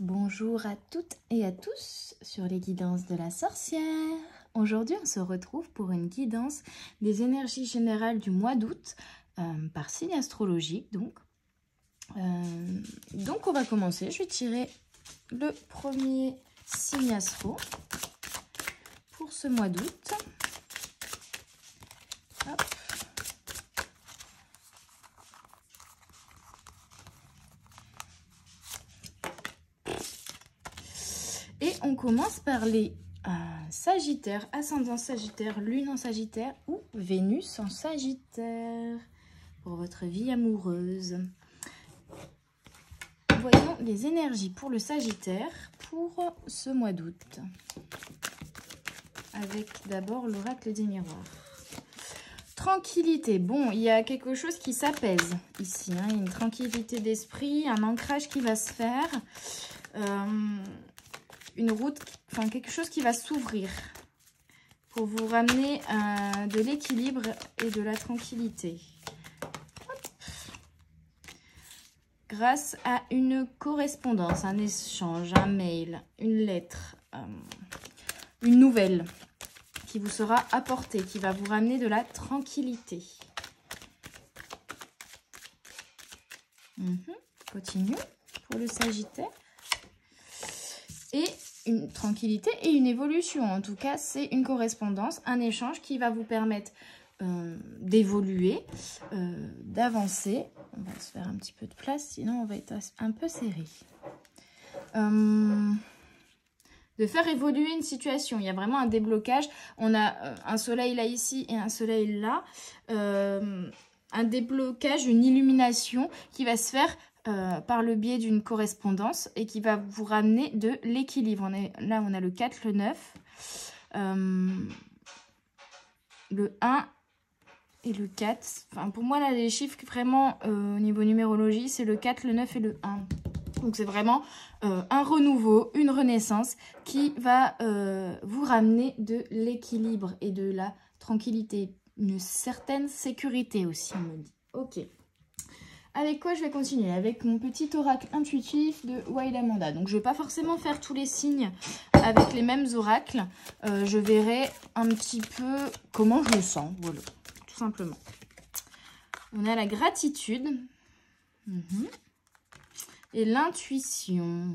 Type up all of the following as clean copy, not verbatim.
Bonjour à toutes et à tous sur les guidances de la sorcière. Aujourd'hui, on se retrouve pour une guidance des énergies générales du mois d'août par signe astrologique. Donc, on va commencer. Je vais tirer le premier signe astro pour ce mois d'août. Et on commence par les Sagittaires, ascendant Sagittaire, Lune en Sagittaire ou Vénus en Sagittaire pour votre vie amoureuse. Voyons les énergies pour le Sagittaire pour ce mois d'août. Avec d'abord l'oracle des miroirs. Tranquillité. Bon, il y a quelque chose qui s'apaise ici. Hein. Il y a une tranquillité d'esprit, un ancrage qui va se faire. Une route, enfin quelque chose qui va s'ouvrir pour vous ramener de l'équilibre et de la tranquillité. Grâce à une correspondance, un échange, un mail, une lettre, une nouvelle qui vous sera apportée, qui va vous ramener de la tranquillité. Continue pour le Sagittaire. Et une tranquillité et une évolution. En tout cas, c'est une correspondance, un échange qui va vous permettre d'évoluer, d'avancer. On va se faire un petit peu de place, sinon on va être un peu serré. De faire évoluer une situation. Il y a vraiment un déblocage. On a un soleil là ici et un soleil là. Un déblocage, une illumination qui va se faire par le biais d'une correspondance et qui va vous ramener de l'équilibre. Là, on a le 4, le 9, le 1 et le 4. Enfin, pour moi, là, les chiffres vraiment au niveau numérologie, c'est le 4, le 9 et le 1. Donc, c'est vraiment un renouveau, une renaissance qui va vous ramener de l'équilibre et de la tranquillité. Une certaine sécurité aussi, on me dit. Ok. Avec quoi je vais continuer? Avec mon petit oracle intuitif de Wild Amanda. Donc, je ne vais pas forcément faire tous les signes avec les mêmes oracles. Je verrai un petit peu comment je le sens. Voilà, tout simplement. On a la gratitude. Et l'intuition.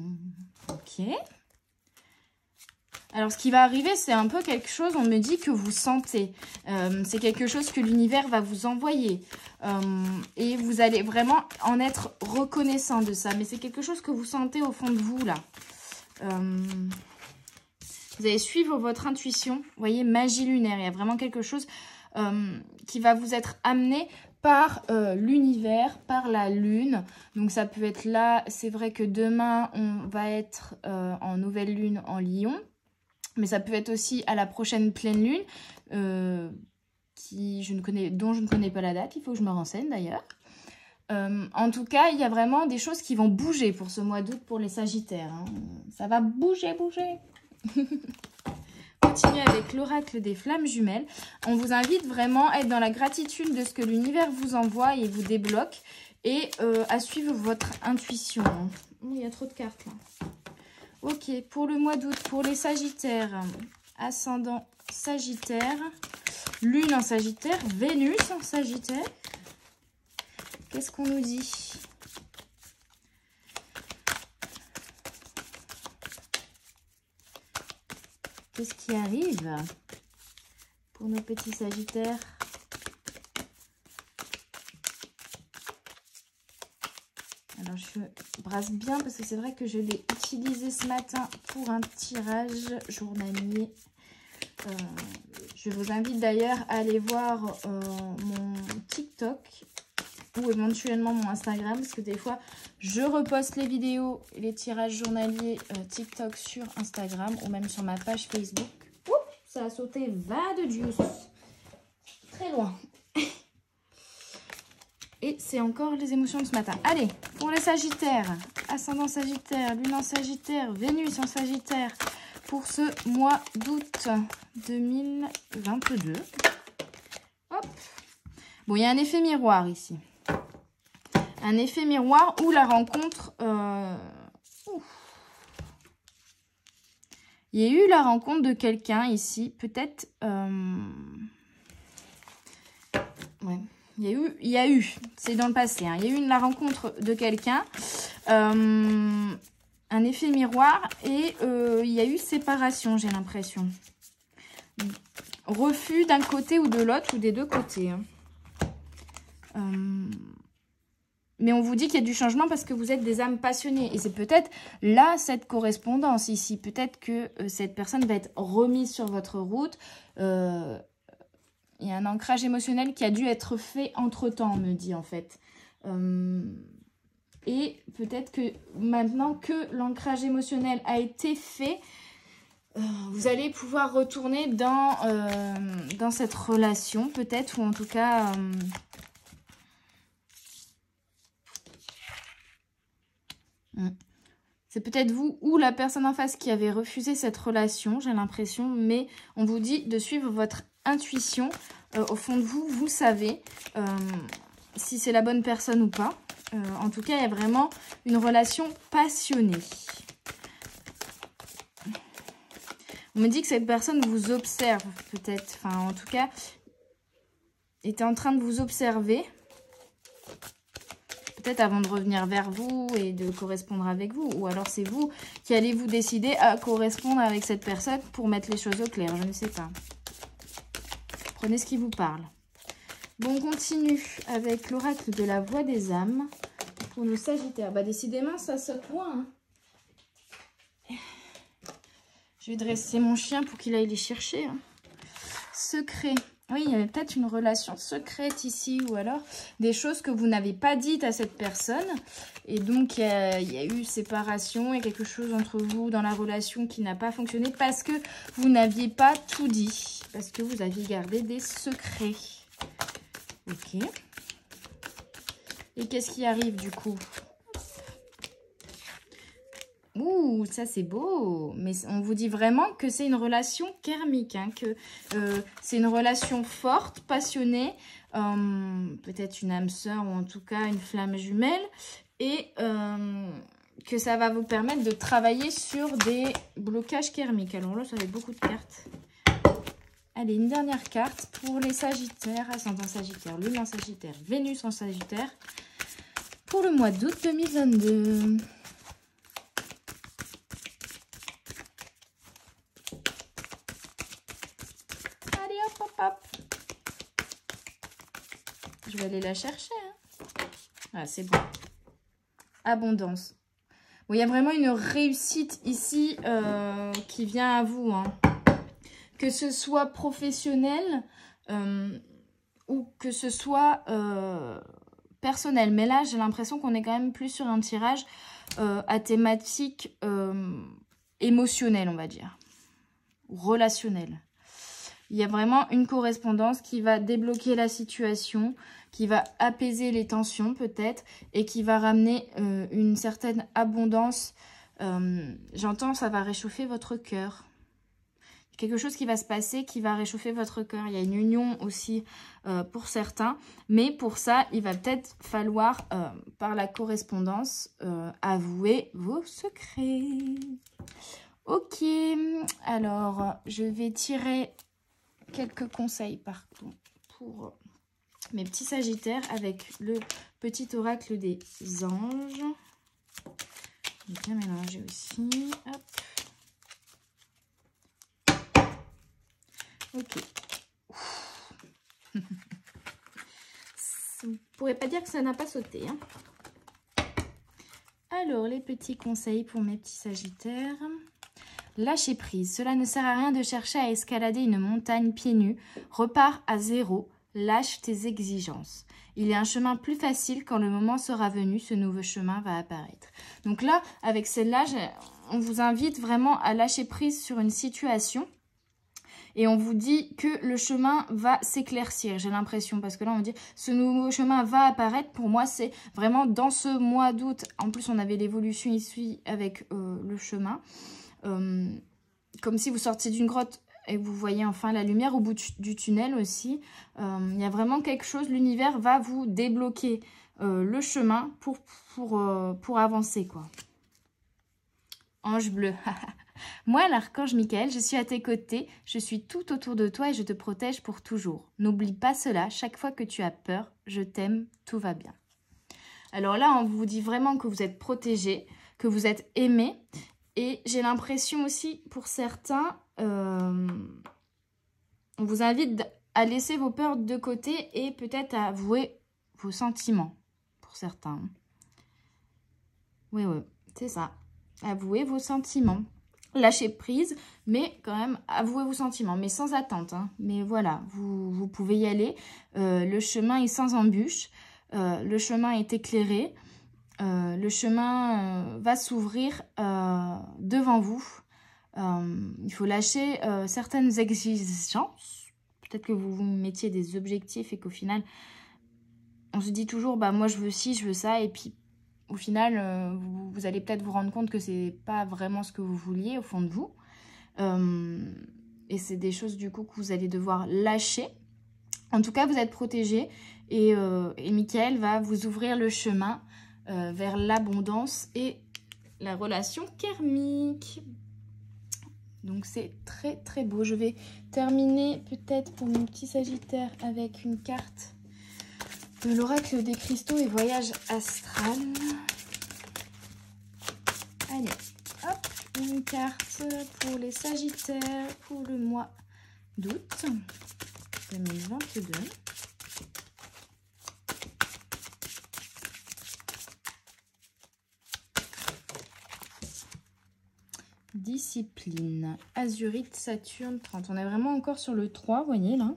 Ok. Alors, ce qui va arriver, c'est un peu quelque chose, on me dit que vous sentez. C'est quelque chose que l'univers va vous envoyer. Et vous allez vraiment en être reconnaissant de ça. Mais c'est quelque chose que vous sentez au fond de vous, là. Vous allez suivre votre intuition. Vous voyez, magie lunaire. Il y a vraiment quelque chose qui va vous être amené par l'univers, par la lune. Donc, ça peut être là. C'est vrai que demain, on va être en nouvelle lune en Lion. Mais ça peut être aussi à la prochaine pleine lune, dont je ne connais pas la date. Il faut que je me renseigne d'ailleurs. En tout cas, il y a vraiment des choses qui vont bouger pour ce mois d'août pour les Sagittaires. Hein. Ça va bouger, bouger. Continuez avec l'oracle des flammes jumelles. On vous invite vraiment à être dans la gratitude de ce que l'univers vous envoie et vous débloque. Et à suivre votre intuition. Hein. Oh, il y a trop de cartes là. Ok, pour le mois d'août, pour les Sagittaires, ascendant Sagittaire, Lune en Sagittaire, Vénus en Sagittaire. Qu'est-ce qu'on nous dit? Qu'est-ce qui arrive pour nos petits Sagittaires? Alors, je brasse bien parce que c'est vrai que je l'ai utilisé ce matin pour un tirage journalier. Je vous invite d'ailleurs à aller voir mon TikTok ou éventuellement mon Instagram parce que des fois, je reposte les vidéos et les tirages journaliers TikTok sur Instagram ou même sur ma page Facebook. Oups, ça a sauté, va de Dieu. Très loin. Et c'est encore les émotions de ce matin. Allez, pour les Sagittaires, ascendant Sagittaire, Lune en Sagittaire, Vénus en Sagittaire, pour ce mois d'août 2022. Hop. Bon, il y a un effet miroir ici. Un effet miroir où la rencontre Il y a eu la rencontre de quelqu'un ici, peut-être... Ouais, il y a eu, c'est dans le passé, hein, il y a eu la rencontre de quelqu'un, un effet miroir, et il y a eu séparation, j'ai l'impression. Refus d'un côté ou de l'autre, ou des deux côtés. Hein. Mais on vous dit qu'il y a du changement parce que vous êtes des âmes passionnées. Et c'est peut-être là, cette correspondance ici. Peut-être que cette personne va être remise sur votre route. Il y a un ancrage émotionnel qui a dû être fait entre-temps, on me dit en fait. Et peut-être que maintenant que l'ancrage émotionnel a été fait, vous allez pouvoir retourner dans cette relation, peut-être, ou en tout cas... c'est peut-être vous ou la personne en face qui avait refusé cette relation, j'ai l'impression, mais on vous dit de suivre votre intuition. Au fond de vous, vous savez si c'est la bonne personne ou pas. En tout cas, il y a vraiment une relation passionnée. On me dit que cette personne vous observe, peut-être. Enfin, en tout cas, était en train de vous observer. Peut-être avant de revenir vers vous et de correspondre avec vous. Ou alors c'est vous qui allez vous décider à correspondre avec cette personne pour mettre les choses au clair. Je ne sais pas. Prenez ce qui vous parle. Bon, on continue avec l'oracle de la voix des âmes. Pour nos sagittaires. Bah, décidément, ça saute loin. Hein. Je vais dresser mon chien pour qu'il aille les chercher. Hein. Secret. Oui, il y a peut-être une relation secrète ici, ou alors des choses que vous n'avez pas dites à cette personne. Et donc, il y a eu séparation, il y a quelque chose entre vous dans la relation qui n'a pas fonctionné parce que vous n'aviez pas tout dit, parce que vous aviez gardé des secrets. Ok. Et qu'est-ce qui arrive du coup? Ouh, ça c'est beau, mais on vous dit vraiment que c'est une relation karmique, hein, que c'est une relation forte, passionnée, peut-être une âme sœur ou en tout cas une flamme jumelle, et que ça va vous permettre de travailler sur des blocages karmiques. Alors là, ça fait beaucoup de cartes. Allez, une dernière carte pour les Sagittaires, ascendant Sagittaire, Lune en Sagittaire, Vénus en Sagittaire, pour le mois d'août 2022. Je vais aller la chercher. Hein. Ah, c'est bon. Abondance. Bon, il y a vraiment une réussite ici qui vient à vous. Hein. Que ce soit professionnel ou que ce soit personnel. Mais là, j'ai l'impression qu'on est quand même plus sur un tirage à thématique émotionnelle, on va dire. Relationnelle. Il y a vraiment une correspondance qui va débloquer la situation, qui va apaiser les tensions peut-être, et qui va ramener une certaine abondance. J'entends, ça va réchauffer votre cœur. Quelque chose qui va se passer qui va réchauffer votre cœur. Il y a une union aussi pour certains. Mais pour ça, il va peut-être falloir, par la correspondance, avouer vos secrets. Ok, alors je vais tirer quelques conseils partout pour mes petits sagittaires avec le petit oracle des anges. Je vais bien mélanger aussi. Hop. Ok. Vous ne pourrez pas dire que ça n'a pas sauté. Hein. Alors, les petits conseils pour mes petits sagittaires. Lâchez prise. Cela ne sert à rien de chercher à escalader une montagne pieds nus. Repars à zéro. Lâche tes exigences. Il y a un chemin plus facile quand le moment sera venu. Ce nouveau chemin va apparaître. Donc là, avec celle-là, on vous invite vraiment à lâcher prise sur une situation. Et on vous dit que le chemin va s'éclaircir, j'ai l'impression. Parce que là, on dit, ce nouveau chemin va apparaître. Pour moi, c'est vraiment dans ce mois d'août. En plus, on avait l'évolution ici avec le chemin. Comme si vous sortiez d'une grotte et vous voyez enfin la lumière au bout du tunnel aussi. Il y a vraiment quelque chose, l'univers va vous débloquer le chemin pour avancer, quoi. Ange bleu. Moi, l'archange Michael, je suis à tes côtés, je suis tout autour de toi et je te protège pour toujours. N'oublie pas cela, chaque fois que tu as peur, je t'aime, tout va bien. Alors là, on vous dit vraiment que vous êtes protégé, que vous êtes aimé. Et j'ai l'impression aussi, pour certains, on vous invite à laisser vos peurs de côté et peut-être à avouer vos sentiments, pour certains. Oui, c'est ça. Avouez vos sentiments. Lâchez prise, mais quand même, avouez vos sentiments, mais sans attente. Hein. Mais voilà, vous pouvez y aller. Le chemin est sans embûche. Le chemin est éclairé. Le chemin va s'ouvrir devant vous. Il faut lâcher certaines exigences. Peut-être que vous vous mettiez des objectifs et qu'au final, on se dit toujours, bah moi je veux ci, je veux ça, et puis au final, vous allez peut-être vous rendre compte que c'est pas vraiment ce que vous vouliez au fond de vous. Et c'est des choses du coup que vous allez devoir lâcher. En tout cas, vous êtes protégé et Michael va vous ouvrir le chemin vers l'abondance et la relation karmique. Donc c'est très très beau. Je vais terminer peut-être pour mon petit Sagittaire avec une carte de l'oracle des cristaux et voyage astral. Allez, hop, une carte pour les Sagittaires pour le mois d'août 2022. Discipline, Azurite, Saturne, 30. On est vraiment encore sur le 3, vous voyez là.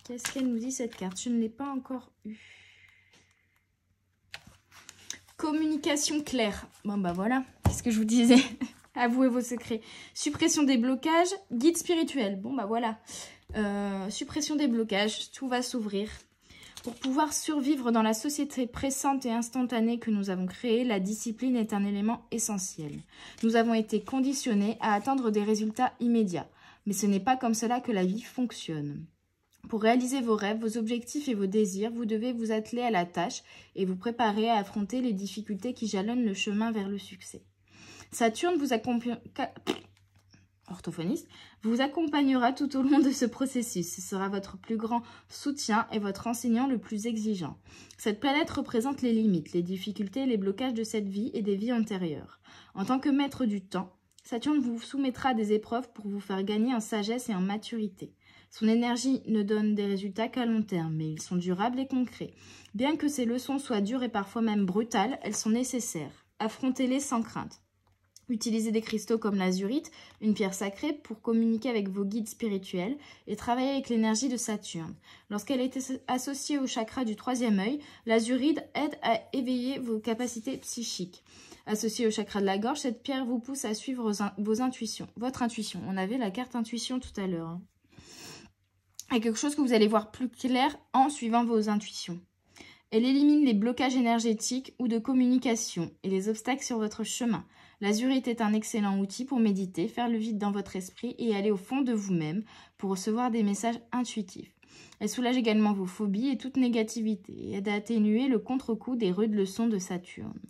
Qu'est-ce qu'elle nous dit cette carte? Je ne l'ai pas encore eue. Communication claire. Bon bah voilà, c'est ce que je vous disais. Avouez vos secrets. Suppression des blocages, guide spirituel. Bon bah voilà. Suppression des blocages, tout va s'ouvrir. Pour pouvoir survivre dans la société pressante et instantanée que nous avons créée, la discipline est un élément essentiel. Nous avons été conditionnés à atteindre des résultats immédiats. Mais ce n'est pas comme cela que la vie fonctionne. Pour réaliser vos rêves, vos objectifs et vos désirs, vous devez vous atteler à la tâche et vous préparer à affronter les difficultés qui jalonnent le chemin vers le succès. Saturne vous accompagnera tout au long de ce processus. Ce sera votre plus grand soutien et votre enseignant le plus exigeant. Cette planète représente les limites, les difficultés et les blocages de cette vie et des vies antérieures. En tant que maître du temps, Saturne vous soumettra à des épreuves pour vous faire gagner en sagesse et en maturité. Son énergie ne donne des résultats qu'à long terme, mais ils sont durables et concrets. Bien que ces leçons soient dures et parfois même brutales, elles sont nécessaires. Affrontez-les sans crainte. Utilisez des cristaux comme l'azurite, une pierre sacrée, pour communiquer avec vos guides spirituels et travailler avec l'énergie de Saturne. Lorsqu'elle est associée au chakra du troisième œil, l'azurite aide à éveiller vos capacités psychiques. Associée au chakra de la gorge, cette pierre vous pousse à suivre vos intuitions. Votre intuition. On avait la carte intuition tout à l'heure. Hein. Et quelque chose que vous allez voir plus clair en suivant vos intuitions. Elle élimine les blocages énergétiques ou de communication et les obstacles sur votre chemin. L'azurite est un excellent outil pour méditer, faire le vide dans votre esprit et aller au fond de vous-même pour recevoir des messages intuitifs. Elle soulage également vos phobies et toute négativité et aide à atténuer le contre-coup des rudes leçons de Saturne.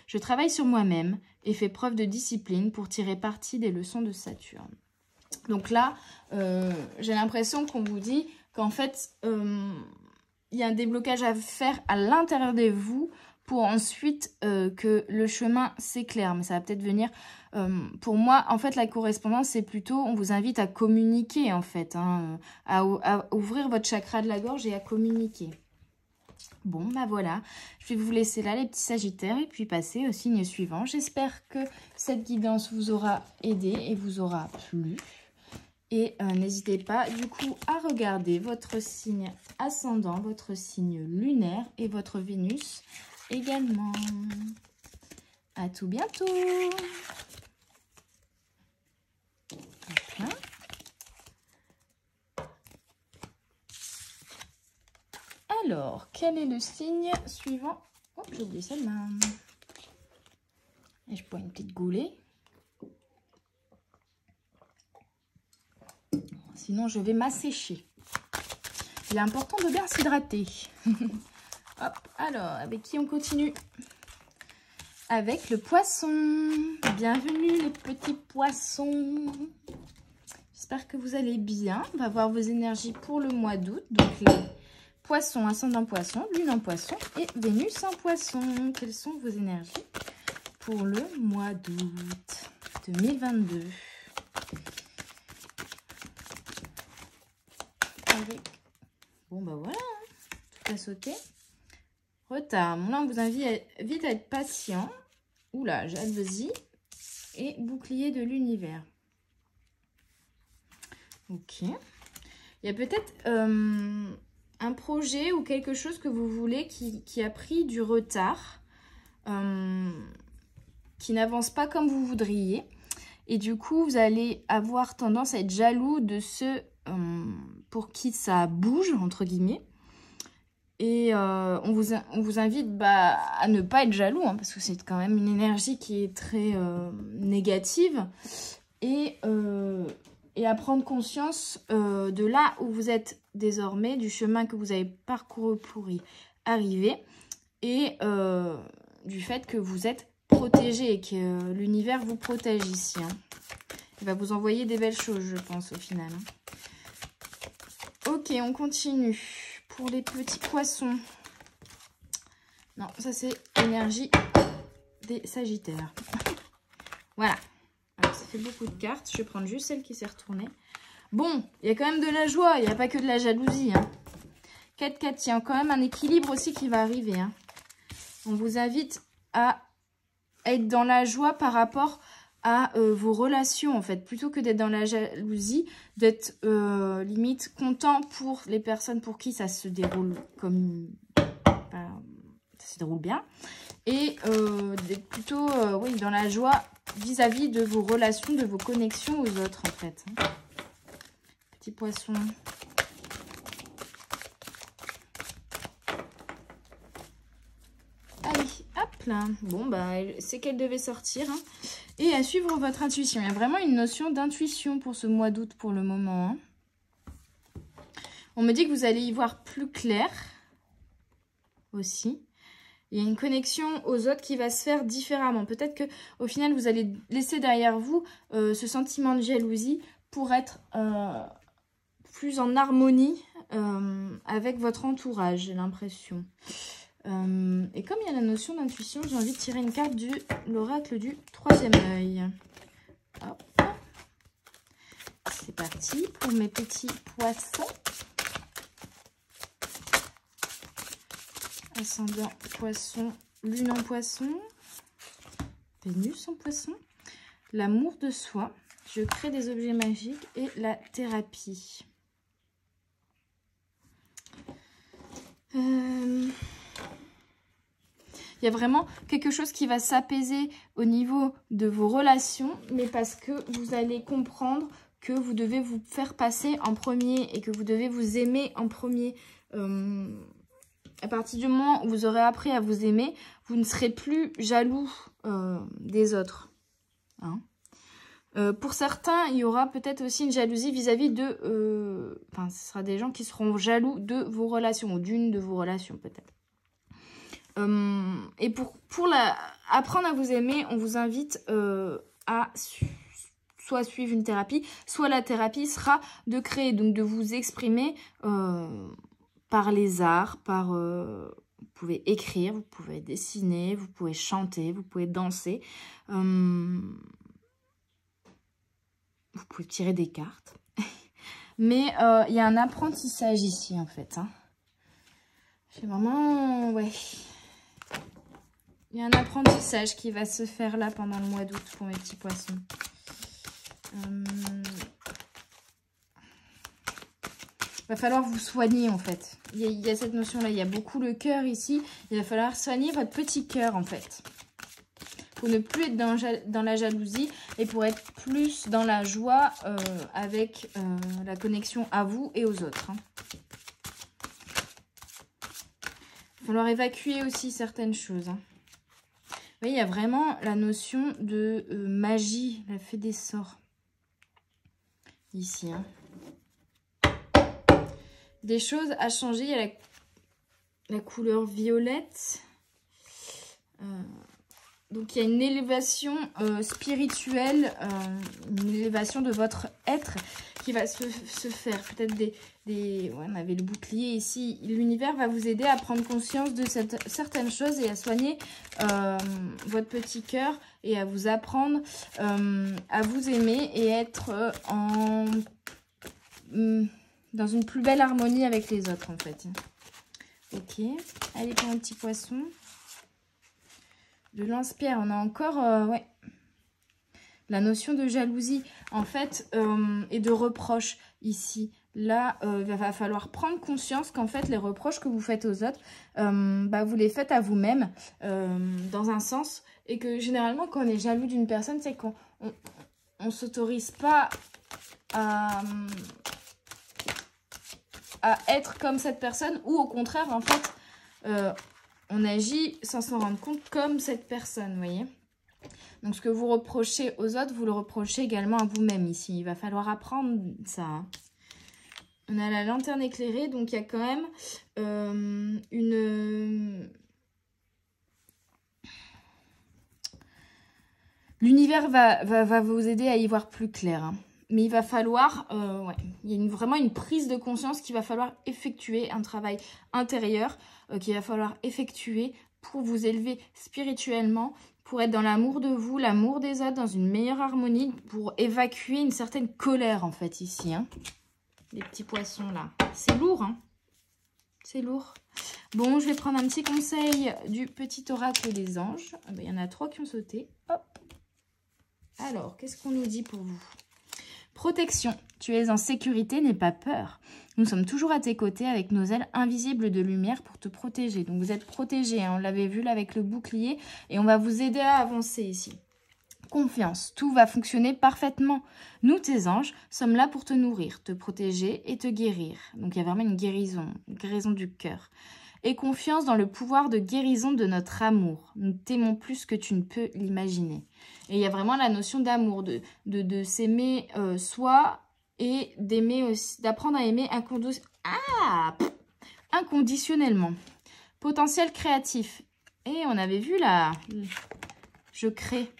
Je travaille sur moi-même et fais preuve de discipline pour tirer parti des leçons de Saturne. Donc là, j'ai l'impression qu'on vous dit qu'en fait, il y a un déblocage à faire à l'intérieur de vous pour ensuite que le chemin s'éclaire. Mais ça va peut-être venir... pour moi, en fait, la correspondance, c'est plutôt... On vous invite à communiquer, en fait. Hein, à ouvrir votre chakra de la gorge et à communiquer. Bon, bah voilà. Je vais vous laisser là, les petits sagittaires, et puis passer au signe suivant. J'espère que cette guidance vous aura aidé et vous aura plu. Et n'hésitez pas du coup à regarder votre signe ascendant, votre signe lunaire et votre Vénus également. À tout bientôt. Hop là. Alors, quel est le signe suivant? Oh, j'ai oublié celle-là. Et je bois une petite goulée. Sinon, je vais m'assécher. Il est important de bien s'hydrater. Hop, alors, avec qui on continue? Avec le poisson. Bienvenue les petits poissons. J'espère que vous allez bien. On va voir vos énergies pour le mois d'août. Donc les poissons, ascendant poisson, lune en poisson et Vénus en poisson. Quelles sont vos énergies pour le mois d'août 2022? Bon bah voilà, tout a sauté. Retard. Bon, là on vous invite à être patient. Oula, jalousie et bouclier de l'univers. Ok. Il y a peut-être un projet ou quelque chose que vous voulez qui a pris du retard, qui n'avance pas comme vous voudriez. Et du coup, vous allez avoir tendance à être jaloux de ceux pour qui ça bouge, entre guillemets. Et on vous invite à ne pas être jaloux, hein, parce que c'est quand même une énergie qui est très négative. Et à prendre conscience de là où vous êtes désormais, du chemin que vous avez parcouru pour y arriver. Et du fait que vous êtes protégé et que l'univers vous protège ici. Hein. Il va vous envoyer des belles choses, je pense, au final. Hein. Ok, on continue. Pour les petits poissons. Non, ça c'est l'énergie des Sagittaires. Voilà. Alors, ça fait beaucoup de cartes. Je vais prendre juste celle qui s'est retournée. Bon, il y a quand même de la joie. Il n'y a pas que de la jalousie. Hein. 4-4, il y a quand même un équilibre aussi qui va arriver. Hein. On vous invite à être dans la joie par rapport à vos relations, en fait. Plutôt que d'être dans la jalousie, d'être limite content pour les personnes pour qui ça se déroule comme... ça se déroule bien. Et d'être plutôt oui, dans la joie vis-à-vis de vos relations, de vos connexions aux autres, en fait. Petit poisson. Allez, hop là. Bon, bah, c'est qu'elle devait sortir. Hein. Et à suivre votre intuition. Il y a vraiment une notion d'intuition pour ce mois d'août pour le moment. Hein. On me dit que vous allez y voir plus clair aussi. Il y a une connexion aux autres qui va se faire différemment. Peut-être qu'au final, vous allez laisser derrière vous ce sentiment de jalousie pour être plus en harmonie avec votre entourage, j'ai l'impression. Et comme il y a la notion d'intuition, j'ai envie de tirer une carte de l'oracle du troisième œil. Hop. C'est parti pour mes petits poissons. Ascendant poisson, lune en poisson, Vénus en poisson. L'amour de soi, je crée des objets magiques et la thérapie. Il y a vraiment quelque chose qui va s'apaiser au niveau de vos relations, mais parce que vous allez comprendre que vous devez vous faire passer en premier et que vous devez vous aimer en premier. À partir du moment où vous aurez appris à vous aimer, vous ne serez plus jaloux des autres. Hein. Pour certains, il y aura peut-être aussi une jalousie vis-à-vis de... Enfin, ce sera des gens qui seront jaloux de vos relations ou d'une de vos relations peut-être. Et pour apprendre à vous aimer, on vous invite à soit suivre une thérapie, soit la thérapie sera de créer, donc de vous exprimer par les arts, vous pouvez écrire, vous pouvez dessiner, vous pouvez chanter, vous pouvez danser, vous pouvez tirer des cartes. Mais il y a un apprentissage ici en fait. Hein. C'est vraiment... ouais. Il y a un apprentissage qui va se faire là pendant le mois d'août pour mes petits poissons. Va falloir vous soigner en fait. Il y a cette notion là, il y a beaucoup le cœur ici. Il va falloir soigner votre petit cœur en fait. Pour ne plus être dans la jalousie et pour être plus dans la joie avec la connexion à vous et aux autres. Hein. Il va falloir évacuer aussi certaines choses. Hein. Vous voyez, il y a vraiment la notion de magie, la fée des sorts. Ici. Hein. Des choses à changer. Il y a la couleur violette. Donc, il y a une élévation spirituelle, une élévation de votre être qui va se faire. Peut-être ouais, on avait le bouclier ici. L'univers va vous aider à prendre conscience de certaines choses et à soigner votre petit cœur et à vous apprendre à vous aimer et être dans une plus belle harmonie avec les autres, en fait. Ok. Allez, pour un petit poisson. De lance-pierre, on a encore ouais, la notion de jalousie, en fait, et de reproche ici. Là, il va falloir prendre conscience qu'en fait, les reproches que vous faites aux autres, bah, vous les faites à vous-même, dans un sens. Et que généralement, quand on est jaloux d'une personne, c'est qu'on ne s'autorise pas à être comme cette personne, ou au contraire, en fait, on agit sans s'en rendre compte comme cette personne, vous voyez. Donc, ce que vous reprochez aux autres, vous le reprochez également à vous-même ici. Il va falloir apprendre ça. Hein. On a la lanterne éclairée, donc il y a quand même L'univers va vous aider à y voir plus clair. Hein. Mais il va falloir, ouais, il y a vraiment une prise de conscience qu'il va falloir effectuer, un travail intérieur qu'il va falloir effectuer pour vous élever spirituellement, pour être dans l'amour de vous, l'amour des autres, dans une meilleure harmonie, pour évacuer une certaine colère en fait ici. Hein. Les petits poissons là. C'est lourd, hein. C'est lourd. Bon, je vais prendre un petit conseil du petit oracle des anges. Ah ben, il y en a 3 qui ont sauté. Hop. Alors, qu'est-ce qu'on nous dit pour vous ? Protection. Tu es en sécurité, n'aie pas peur. Nous sommes toujours à tes côtés avec nos ailes invisibles de lumière pour te protéger. Donc, vous êtes protégé, hein, on l'avait vu là avec le bouclier. Et on va vous aider à avancer ici. Confiance. Tout va fonctionner parfaitement. Nous, tes anges, sommes là pour te nourrir, te protéger et te guérir. Donc, il y a vraiment une guérison du cœur. Et confiance dans le pouvoir de guérison de notre amour. Nous t'aimons plus que tu ne peux l'imaginer. Et il y a vraiment la notion d'amour, de s'aimer soi et d'aimer aussi, d'apprendre à aimer inconditionnellement. Potentiel créatif. Et on avait vu là, je crée.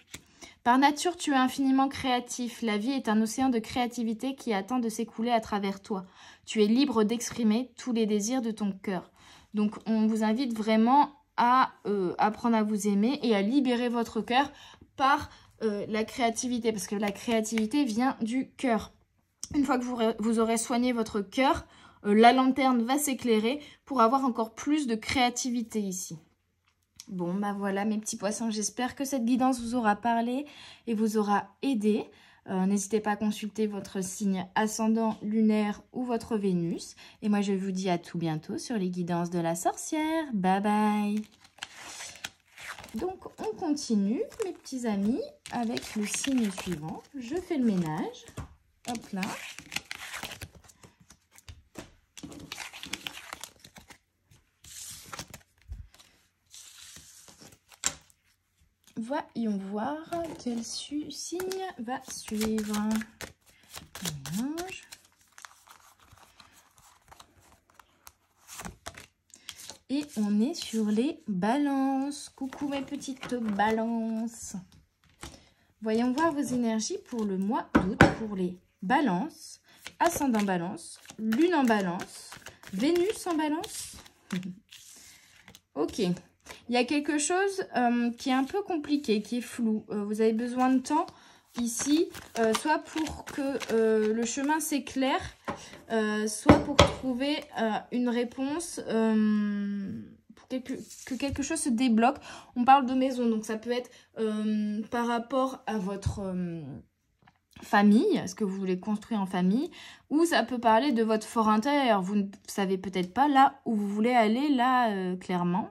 Par nature, tu es infiniment créatif. La vie est un océan de créativité qui attend de s'écouler à travers toi. Tu es libre d'exprimer tous les désirs de ton cœur. Donc, on vous invite vraiment à apprendre à vous aimer et à libérer votre cœur par la créativité. Parce que la créativité vient du cœur. Une fois que vous aurez soigné votre cœur, la lanterne va s'éclairer pour avoir encore plus de créativité ici. Bon, bah voilà mes petits poissons, j'espère que cette guidance vous aura parlé et vous aura aidé. N'hésitez pas à consulter votre signe ascendant, lunaire ou votre Vénus. Et moi, je vous dis à tout bientôt sur les guidances de la sorcière. Bye bye. Donc, on continue, mes petits amis, avec le signe suivant. Je fais le ménage. Hop là. Voyons voir quel signe va suivre. Mélange. Et on est sur les balances. Coucou mes petites balances. Voyons voir vos énergies pour le mois d'août, pour les balances, ascendant balance, lune en balance, Vénus en balance. Ok. Il y a quelque chose qui est un peu compliqué, qui est flou. Vous avez besoin de temps ici, soit pour que le chemin s'éclaire, soit pour trouver une réponse, pour que quelque chose se débloque. On parle de maison, donc ça peut être par rapport à votre famille, ce que vous voulez construire en famille, ou ça peut parler de votre fort intérieur. Vous ne savez peut-être pas là où vous voulez aller, là, clairement.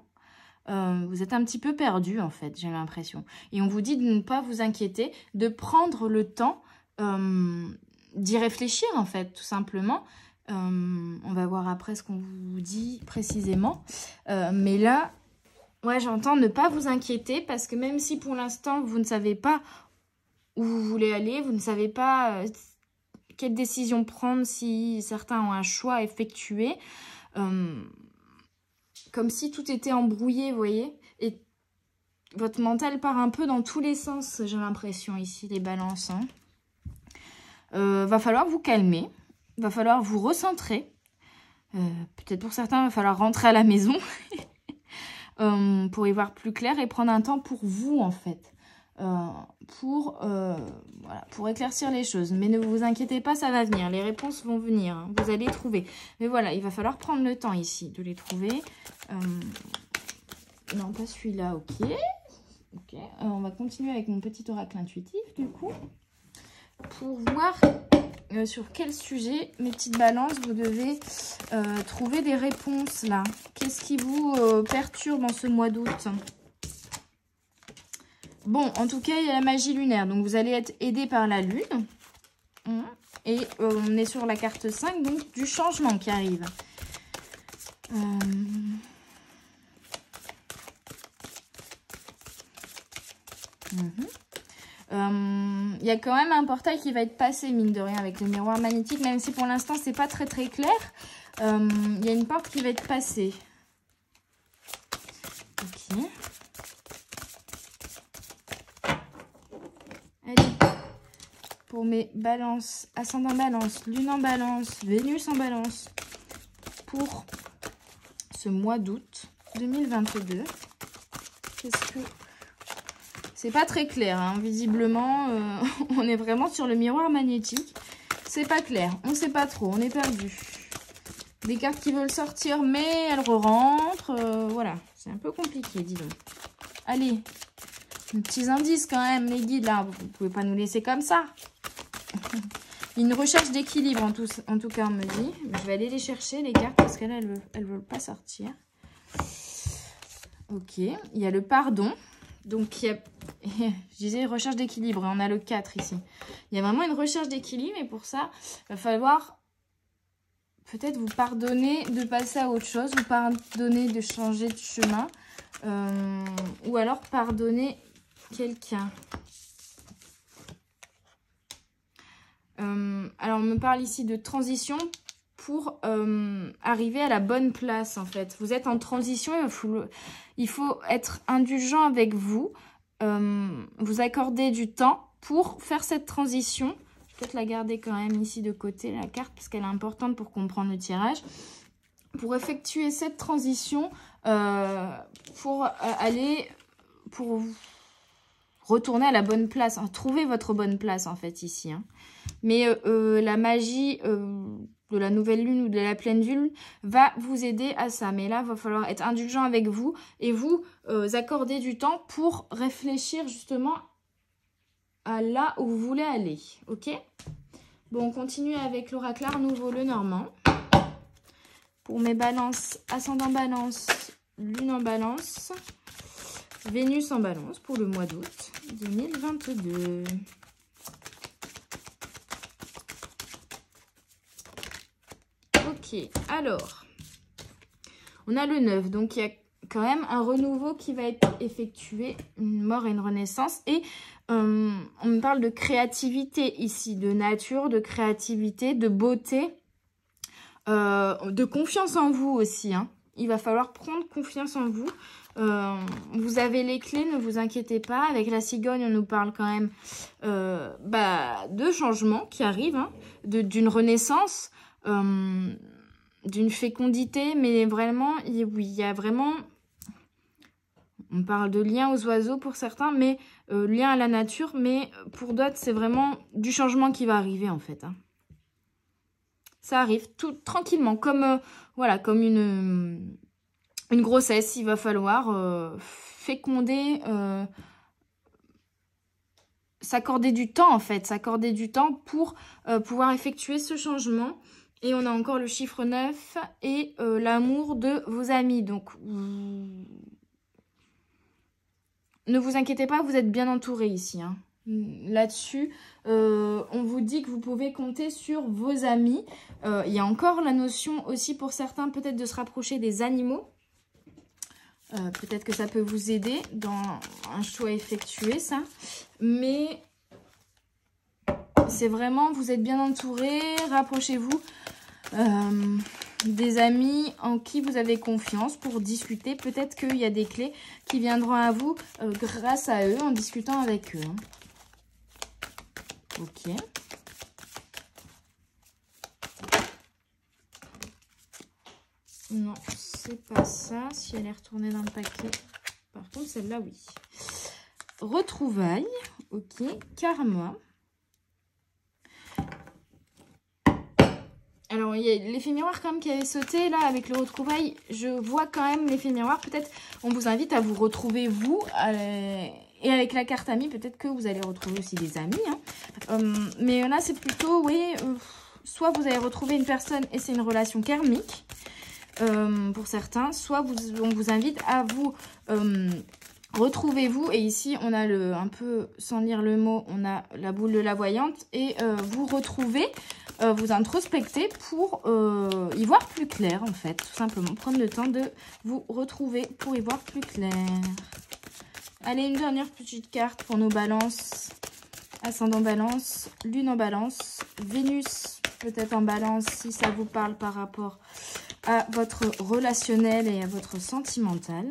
Vous êtes un petit peu perdu en fait, j'ai l'impression. Et on vous dit de ne pas vous inquiéter, de prendre le temps d'y réfléchir en fait, tout simplement. On va voir après ce qu'on vous dit précisément. Mais là, ouais, j'entends ne pas vous inquiéter parce que même si pour l'instant vous ne savez pas où vous voulez aller, vous ne savez pas quelle décision prendre si certains ont un choix à effectuer, comme si tout était embrouillé, vous voyez. Et votre mental part un peu dans tous les sens, j'ai l'impression, ici, les balances. Hein. Va falloir vous calmer, va falloir vous recentrer. Peut-être pour certains, il va falloir rentrer à la maison pour y voir plus clair et prendre un temps pour vous, en fait. Voilà, pour éclaircir les choses. Mais ne vous inquiétez pas, ça va venir. Les réponses vont venir. Hein. Vous allez trouver. Mais voilà, il va falloir prendre le temps ici de les trouver. Non, pas celui-là, ok. Ok. On va continuer avec mon petit oracle intuitif, du coup. Pour voir sur quel sujet, mes petites balances, vous devez trouver des réponses, là. Qu'est-ce qui vous perturbe en ce mois d'août ? Bon, en tout cas, il y a la magie lunaire. Donc, vous allez être aidé par la lune. Et on est sur la carte 5, donc du changement qui arrive. Il y a quand même un portail qui va être passé, mine de rien, avec le miroir magnétique. Même si pour l'instant, c'est pas très très clair. Il y a une porte qui va être passée. Ok. Allez, pour mes balances, ascendant balance, lune en balance, Vénus en balance, pour ce mois d'août 2022, qu'est-ce que... C'est pas très clair, hein. Visiblement, on est vraiment sur le miroir magnétique. C'est pas clair, on sait pas trop, on est perdu. Des cartes qui veulent sortir, mais elles re-rentrent, voilà, c'est un peu compliqué, dis donc. Allez, des petits indices quand même, les guides, là, vous pouvez pas nous laisser comme ça. Une recherche d'équilibre, en tout cas, on me dit. Je vais aller les chercher, les cartes, parce qu'elles elles veulent pas sortir. Ok, il y a le pardon. Donc, il y a, je disais recherche d'équilibre, on a le 4 ici. Il y a vraiment une recherche d'équilibre, et pour ça, il va falloir peut-être vous pardonner de passer à autre chose, vous pardonner de changer de chemin, ou alors pardonner quelqu'un. Alors, on me parle ici de transition pour arriver à la bonne place, en fait. Vous êtes en transition, il faut être indulgent avec vous, vous accorder du temps pour faire cette transition. Je vais peut-être la garder quand même ici de côté, la carte, parce qu'elle est importante pour comprendre le tirage. Pour effectuer cette transition, pour retourner à la bonne place, hein, trouver votre bonne place, en fait, ici. Hein. Mais la magie de la nouvelle lune ou de la pleine lune va vous aider à ça. Mais là, il va falloir être indulgent avec vous et vous accorder du temps pour réfléchir justement à là où vous voulez aller. Ok? Bon, on continue avec l'oracle Art Nouveau, le Normand. Pour mes balances, ascendant balance, lune en balance, Vénus en balance pour le mois d'août 2022. Ok, alors, on a le 9, donc il y a quand même un renouveau qui va être effectué, une mort et une renaissance. Et on me parle de créativité ici, de nature, de créativité, de beauté, de confiance en vous aussi. Hein. Il va falloir prendre confiance en vous. Vous avez les clés, ne vous inquiétez pas. Avec la cigogne, on nous parle quand même de changements qui arrivent, hein, d'une renaissance, d'une fécondité, mais vraiment, oui, il y a vraiment... On parle de lien aux oiseaux pour certains, mais lien à la nature, mais pour d'autres, c'est vraiment du changement qui va arriver, en fait. Hein. Ça arrive tout tranquillement, comme, voilà, comme une grossesse. Il va falloir féconder, s'accorder du temps, en fait, s'accorder du temps pour pouvoir effectuer ce changement. Et on a encore le chiffre 9 et l'amour de vos amis. Donc, ne vous inquiétez pas, vous êtes bien entouré ici. Hein. Là-dessus, on vous dit que vous pouvez compter sur vos amis. Il y a encore la notion aussi pour certains peut-être de se rapprocher des animaux. Peut-être que ça peut vous aider dans un choix effectué, ça. Mais c'est vraiment, vous êtes bien entouré, rapprochez-vous. des amis en qui vous avez confiance pour discuter. Peut-être qu'il y a des clés qui viendront à vous grâce à eux, en discutant avec eux. Ok. Non, c'est pas ça. Si elle est retournée dans le paquet. Par contre, celle-là, oui. Retrouvailles. Ok. Karma. Alors, il y a l'effet miroir quand même qui avait sauté là avec le retrouvailles. Je vois quand même l'effet miroir. Peut-être on vous invite à vous retrouver vous. Et avec la carte amie, peut-être que vous allez retrouver aussi des amis. Hein. Mais là, c'est plutôt, oui, soit vous allez retrouver une personne et c'est une relation karmique. Pour certains, soit on vous invite à vous retrouvez-vous, et ici on a un peu, sans lire le mot, on a la boule de la voyante, et vous retrouvez, vous introspectez pour y voir plus clair en fait, tout simplement, prendre le temps de vous retrouver pour y voir plus clair. Allez, une dernière petite carte pour nos balances, ascendant balance, lune en balance, Vénus peut-être en balance si ça vous parle par rapport à votre relationnel et à votre sentimental.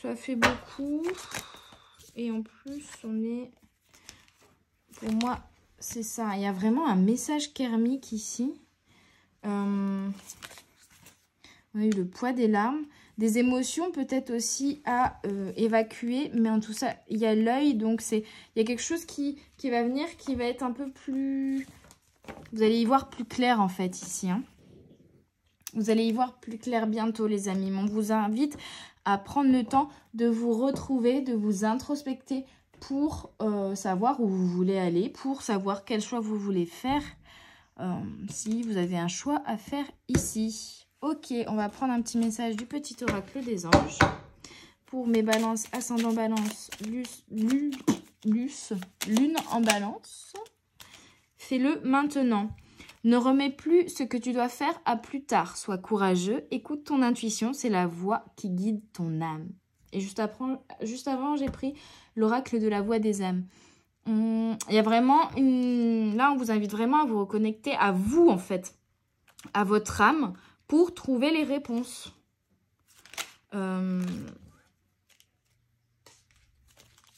Ça fait beaucoup. Et en plus, on est... Pour moi, c'est ça. Il y a vraiment un message karmique ici. On a eu le poids des larmes. Des émotions peut-être aussi à évacuer. Mais en tout ça, il y a l'œil. Donc, il y a quelque chose qui va venir, qui va être un peu plus... Vous allez y voir plus clair en fait ici. Hein. Vous allez y voir plus clair bientôt les amis. On vous invite à prendre le temps de vous retrouver, de vous introspecter pour savoir où vous voulez aller, pour savoir quel choix vous voulez faire. Si vous avez un choix à faire ici. Ok, on va prendre un petit message du petit oracle des anges. Pour mes balances, ascendant balance, lune en balance. Fais-le maintenant. Ne remets plus ce que tu dois faire à plus tard. Sois courageux. Écoute ton intuition. C'est la voix qui guide ton âme. Et juste avant, j'ai pris l'oracle de la voix des âmes. Il y a vraiment une... Là, on vous invite vraiment à vous reconnecter à vous, en fait. À votre âme pour trouver les réponses.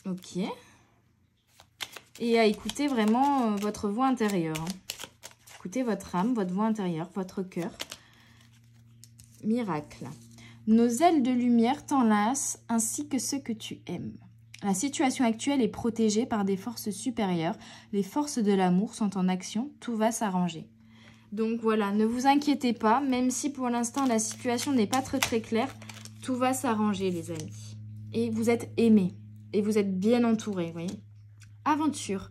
Ok. Et à écouter vraiment votre voix intérieure. Écoutez votre âme, votre voix intérieure, votre cœur. Miracle. Nos ailes de lumière t'enlacent ainsi que ceux que tu aimes. La situation actuelle est protégée par des forces supérieures. Les forces de l'amour sont en action. Tout va s'arranger. Donc voilà, ne vous inquiétez pas. Même si pour l'instant la situation n'est pas très claire, tout va s'arranger les amis. Et vous êtes aimés. Et vous êtes bien entourés, vous voyez. Aventure.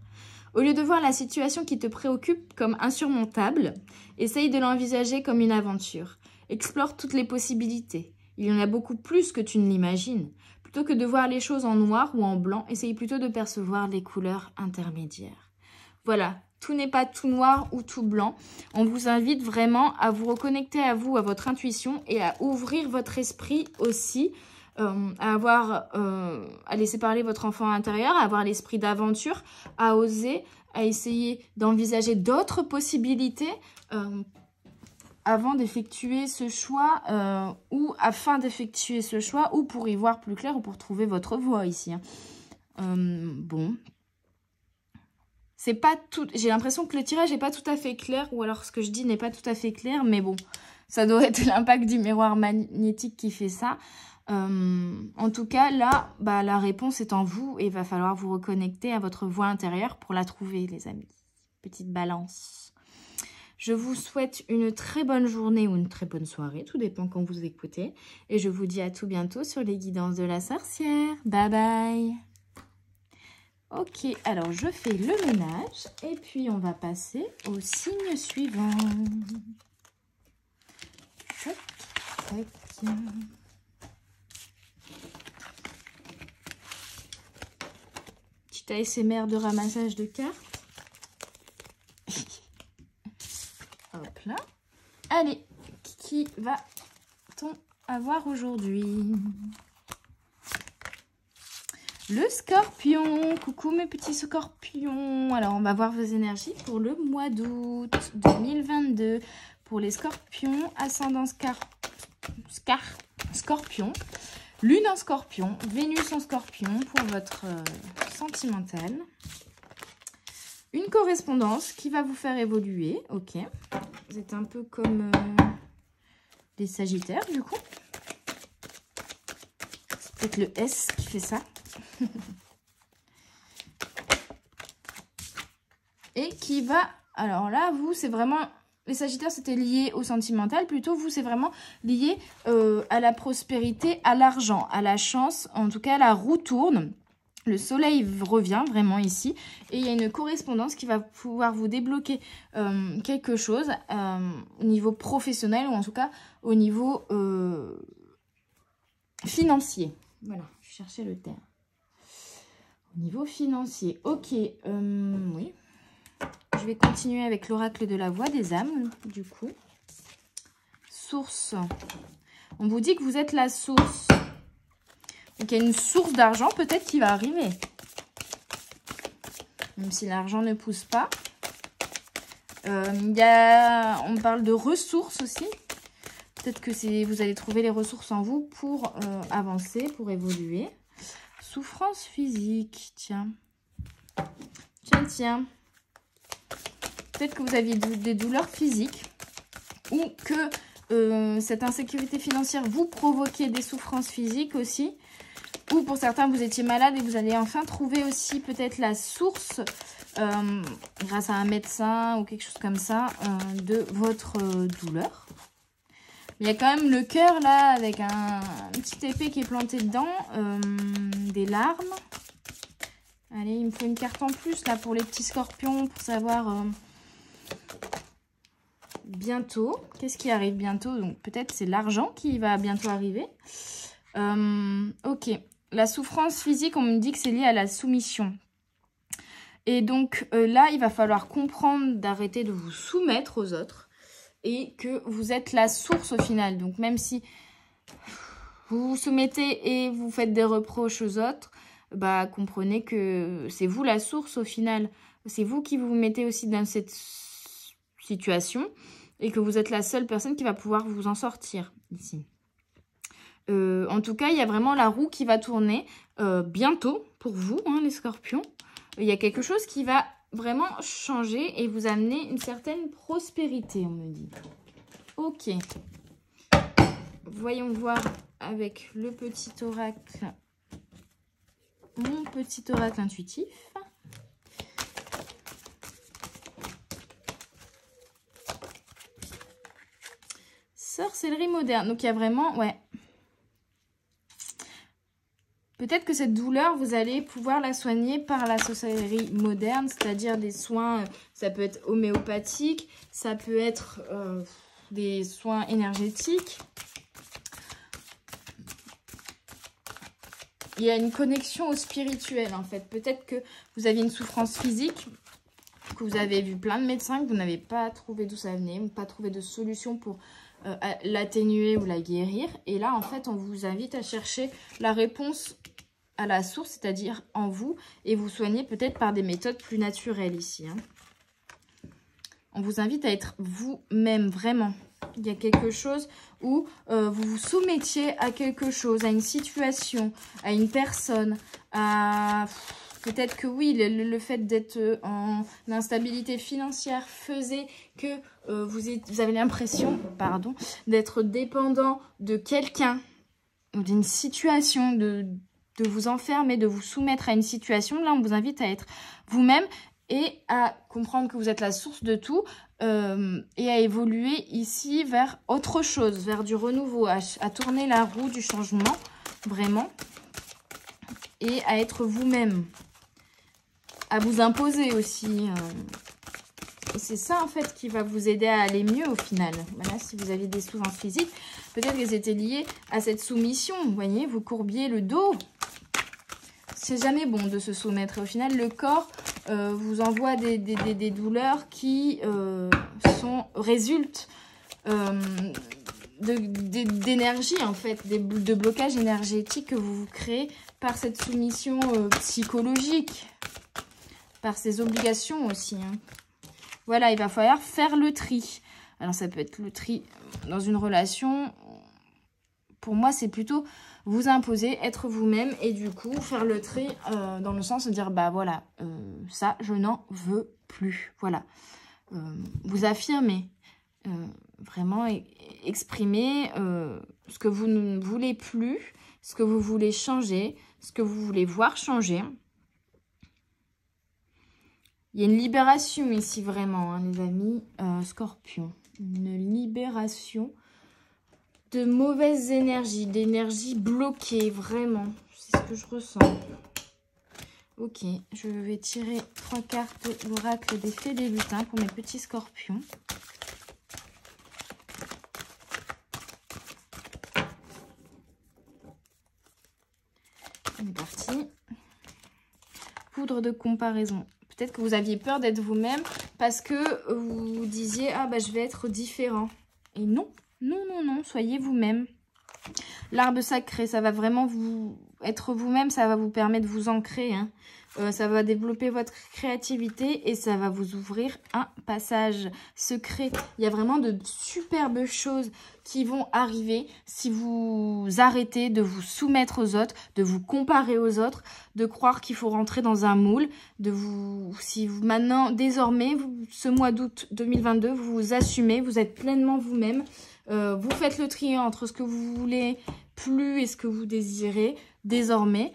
Au lieu de voir la situation qui te préoccupe comme insurmontable, essaye de l'envisager comme une aventure. Explore toutes les possibilités. Il y en a beaucoup plus que tu ne l'imagines. Plutôt que de voir les choses en noir ou en blanc, essaye plutôt de percevoir les couleurs intermédiaires. Voilà, tout n'est pas tout noir ou tout blanc. On vous invite vraiment à vous reconnecter à vous, à votre intuition et à ouvrir votre esprit aussi. À laisser parler votre enfant intérieur, à avoir l'esprit d'aventure, à oser, à essayer d'envisager d'autres possibilités avant d'effectuer ce choix ou afin d'effectuer ce choix ou pour y voir plus clair ou pour trouver votre voie ici. Hein. Bon. C'est pas tout. J'ai l'impression que le tirage n'est pas tout à fait clair ou alors ce que je dis n'est pas tout à fait clair, mais bon, ça doit être l'impact du miroir magnétique qui fait ça. En tout cas, là, la réponse est en vous et il va falloir vous reconnecter à votre voix intérieure pour la trouver, les amis. Petite balance. Je vous souhaite une très bonne journée ou une très bonne soirée, tout dépend quand vous écoutez. Et je vous dis à tout bientôt sur les guidances de la sorcière. Bye bye. Ok, alors je fais le ménage et puis on va passer au signe suivant. Tac, tac. ASMR de ramassage de cartes. Hop là. Allez, qui va-t-on avoir aujourd'hui? Le scorpion. Coucou mes petits scorpions. Alors, on va voir vos énergies pour le mois d'août 2022. pour les scorpions, ascendant scorpion, lune en scorpion, Vénus en scorpion pour votre sentimental. Une correspondance qui va vous faire évoluer, ok. Vous êtes un peu comme des sagittaires du coup. C'est peut-être le S qui fait ça. Et qui va, alors là, vous, c'est vraiment, les sagittaires, c'était lié au sentimental, plutôt, vous, c'est vraiment lié à la prospérité, à l'argent, à la chance, en tout cas, la roue tourne, le soleil revient vraiment ici, et il y a une correspondance qui va pouvoir vous débloquer quelque chose au niveau professionnel, ou en tout cas, au niveau financier. Voilà, je cherchais le terme. Au niveau financier, ok, oui. Je vais continuer avec l'oracle de la voix des âmes, du coup. Source. On vous dit que vous êtes la source. Donc, il y a une source d'argent peut-être qui va arriver. Même si l'argent ne pousse pas. On parle de ressources aussi. Peut-être que vous allez trouver les ressources en vous pour avancer, pour évoluer. Souffrance physique, tiens. Tiens. Peut-être que vous aviez des douleurs physiques ou que cette insécurité financière vous provoquait des souffrances physiques aussi. Ou pour certains, vous étiez malade et vous allez enfin trouver aussi peut-être la source, grâce à un médecin ou quelque chose comme ça, de votre douleur. Mais il y a quand même le cœur là avec un petit épée qui est planté dedans, des larmes. Allez, il me faut une carte en plus là pour les petits scorpions pour savoir... bientôt, qu'est-ce qui arrive bientôt? Donc peut-être c'est l'argent qui va bientôt arriver. Ok, la souffrance physique, on me dit que c'est lié à la soumission. Et donc là, il va falloir comprendre d'arrêter de vous soumettre aux autres et que vous êtes la source au final. Donc même si vous vous soumettez et vous faites des reproches aux autres, bah comprenez que c'est vous la source au final. C'est vous qui vous mettez aussi dans cette situation et que vous êtes la seule personne qui va pouvoir vous en sortir ici. En tout cas, il y a vraiment la roue qui va tourner bientôt pour vous, hein, les scorpions. Il y a quelque chose qui va vraiment changer et vous amener une certaine prospérité, on me dit. Ok. Voyons voir avec le petit oracle, mon petit oracle intuitif. Sorcellerie moderne. Donc, il y a vraiment... ouais. Peut-être que cette douleur, vous allez pouvoir la soigner par la sorcellerie moderne, c'est-à-dire des soins, ça peut être homéopathique, ça peut être des soins énergétiques. Il y a une connexion au spirituel, en fait. Peut-être que vous aviez une souffrance physique, que vous avez vu plein de médecins, que vous n'avez pas trouvé d'où ça venait, ou pas trouvé de solution pour l'atténuer ou la guérir. Et là, en fait, on vous invite à chercher la réponse à la source, c'est-à-dire en vous, et vous soigner peut-être par des méthodes plus naturelles ici. Hein. On vous invite à être vous-même, vraiment. Il y a quelque chose où vous vous soumettiez à quelque chose, à une situation, à une personne, à... Peut-être que oui, le fait d'être en instabilité financière faisait que vous avez l'impression, d'être dépendant de quelqu'un, d'une situation, de vous enfermer, de vous soumettre à une situation. Là, on vous invite à être vous-même et à comprendre que vous êtes la source de tout et à évoluer ici vers autre chose, vers du renouveau, à tourner la roue du changement, vraiment, et à être vous-même. À vous imposer aussi. Et c'est ça, en fait, qui va vous aider à aller mieux, au final. Voilà, si vous avez des souffrances physiques, peut-être qu'elles étaient liées à cette soumission. Vous voyez, vous courbiez le dos. C'est jamais bon de se soumettre. Et au final, le corps vous envoie des douleurs qui résultent d'énergie, en fait, de blocages énergétiques que vous créez par cette soumission psychologique. Par ses obligations aussi. Hein. Voilà, il va falloir faire le tri. Alors, ça peut être le tri dans une relation. Pour moi, c'est plutôt vous imposer, être vous-même et du coup, faire le tri dans le sens de dire, bah voilà, ça, je n'en veux plus. Voilà. Vous affirmez, vraiment exprimer ce que vous ne voulez plus, ce que vous voulez changer, ce que vous voulez voir changer. Il y a une libération ici vraiment, hein, les amis, Scorpion. Une libération de mauvaises énergies, d'énergie bloquée, vraiment. C'est ce que je ressens. Ok, je vais tirer 3 cartes de l'oracle des fées des lutins pour mes petits scorpions. On est parti. Poudre de comparaison. Peut-être que vous aviez peur d'être vous-même parce que vous vous disiez « Ah, bah, je vais être différent ». Et non, non, non, non, soyez vous-même. L'arbre sacré, ça va vraiment vous être vous-même, ça va vous permettre de vous ancrer. Hein. Ça va développer votre créativité et ça va vous ouvrir un passage secret. Il y a vraiment de superbes choses qui vont arriver si vous arrêtez de vous soumettre aux autres, de vous comparer aux autres, de croire qu'il faut rentrer dans un moule, si vous maintenant, désormais, ce mois d'août 2022, vous vous assumez, vous êtes pleinement vous-même. Vous faites le tri entre ce que vous voulez plus et ce que vous désirez désormais.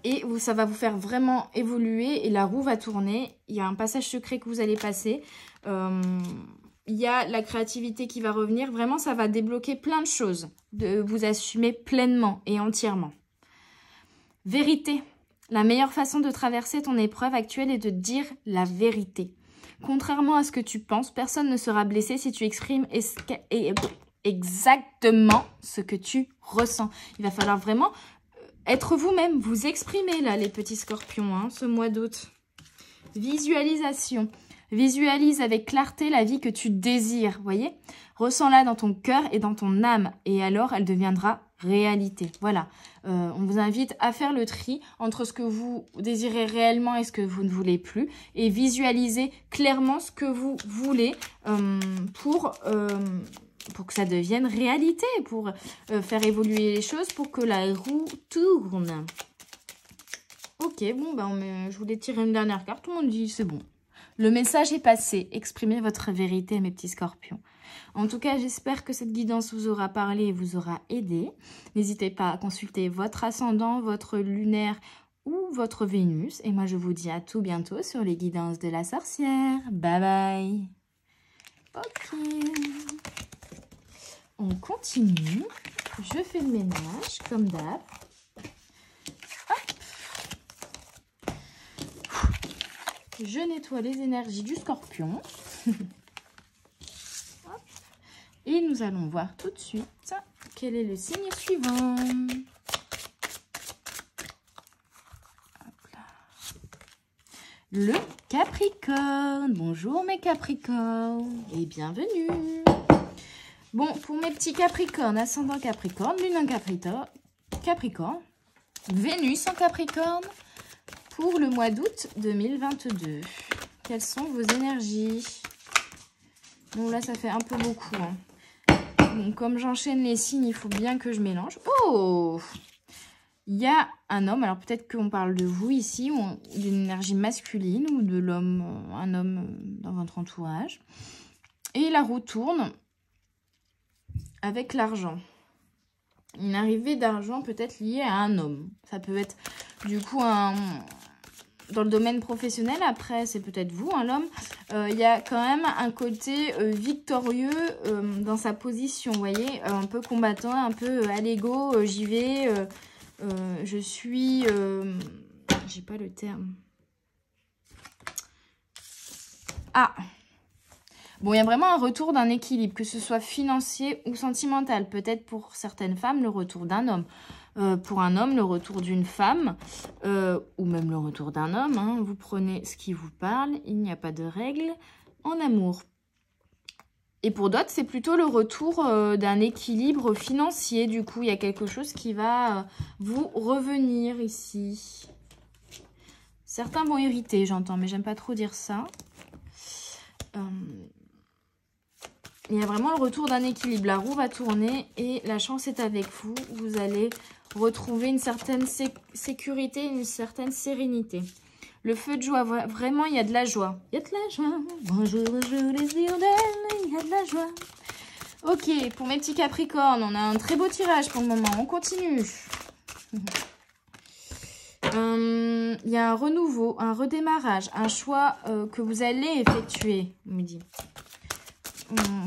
Et ça va vous faire vraiment évoluer et la roue va tourner. Il y a un passage secret que vous allez passer. Il y a la créativité qui va revenir. Vraiment, ça va débloquer plein de choses. De vous assumer pleinement et entièrement. Vérité. La meilleure façon de traverser ton épreuve actuelle est de dire la vérité. Contrairement à ce que tu penses, personne ne sera blessé si tu exprimes exactement ce que tu ressens. Il va falloir vraiment être vous-même, vous exprimer là les petits scorpions, hein, ce mois d'août. Visualisation. Visualise avec clarté la vie que tu désires, voyez. Ressens-la dans ton cœur et dans ton âme et alors elle deviendra réalité. Voilà, on vous invite à faire le tri entre ce que vous désirez réellement et ce que vous ne voulez plus et visualiser clairement ce que vous voulez pour que ça devienne réalité, pour faire évoluer les choses, pour que la roue tourne. Ok, bon, ben, je voulais tirer une dernière carte, tout le monde dit c'est bon. Le message est passé, exprimez votre vérité mes petits scorpions. En tout cas, j'espère que cette guidance vous aura parlé et vous aura aidé. N'hésitez pas à consulter votre ascendant, votre lunaire ou votre Vénus. Et moi, je vous dis à tout bientôt sur les guidances de la sorcière. Bye bye. Ok. On continue. Je fais le ménage, comme d'hab. Je nettoie les énergies du scorpion. Et nous allons voir tout de suite quel est le signe suivant. Hop là. Le Capricorne. Bonjour mes Capricornes et bienvenue. Bon, pour mes petits Capricornes, ascendant Capricorne, lune en Capricorne, Vénus en Capricorne, pour le mois d'août 2022. Quelles sont vos énergies? Bon, là, ça fait un peu beaucoup. Hein. Bon, comme j'enchaîne les signes, il faut bien que je mélange. Oh! Il y a un homme, alors peut-être qu'on parle de vous ici, ou d'une énergie masculine, ou de l'homme, un homme dans votre entourage. Et la roue tourne avec l'argent. Une arrivée d'argent peut-être liée à un homme. Ça peut être du coup dans le domaine professionnel, après c'est peut-être vous, hein, l'homme. Il y a quand même un côté victorieux dans sa position, vous voyez, un peu combattant, un peu à l'ego, j'y vais, je suis... j'ai pas le terme. Ah! Bon, il y a vraiment un retour d'un équilibre, que ce soit financier ou sentimental. Peut-être pour certaines femmes, le retour d'un homme. Pour un homme, le retour d'une femme, ou même le retour d'un homme. Hein. Vous prenez ce qui vous parle, il n'y a pas de règle en amour. Et pour d'autres, c'est plutôt le retour d'un équilibre financier. Du coup, il y a quelque chose qui va vous revenir ici. Certains vont hériter, j'entends, mais j'aime pas trop dire ça. Il y a vraiment le retour d'un équilibre. La roue va tourner et la chance est avec vous. Vous allez retrouver une certaine sécurité, une certaine sérénité. Le feu de joie, vraiment, il y a de la joie. Il y a de la joie. Bonjour, bonjour les hirondelles, il y a de la joie. Ok, pour mes petits capricornes, on a un très beau tirage pour le moment. On continue. Il y a un renouveau, un redémarrage, un choix que vous allez effectuer, on me dit.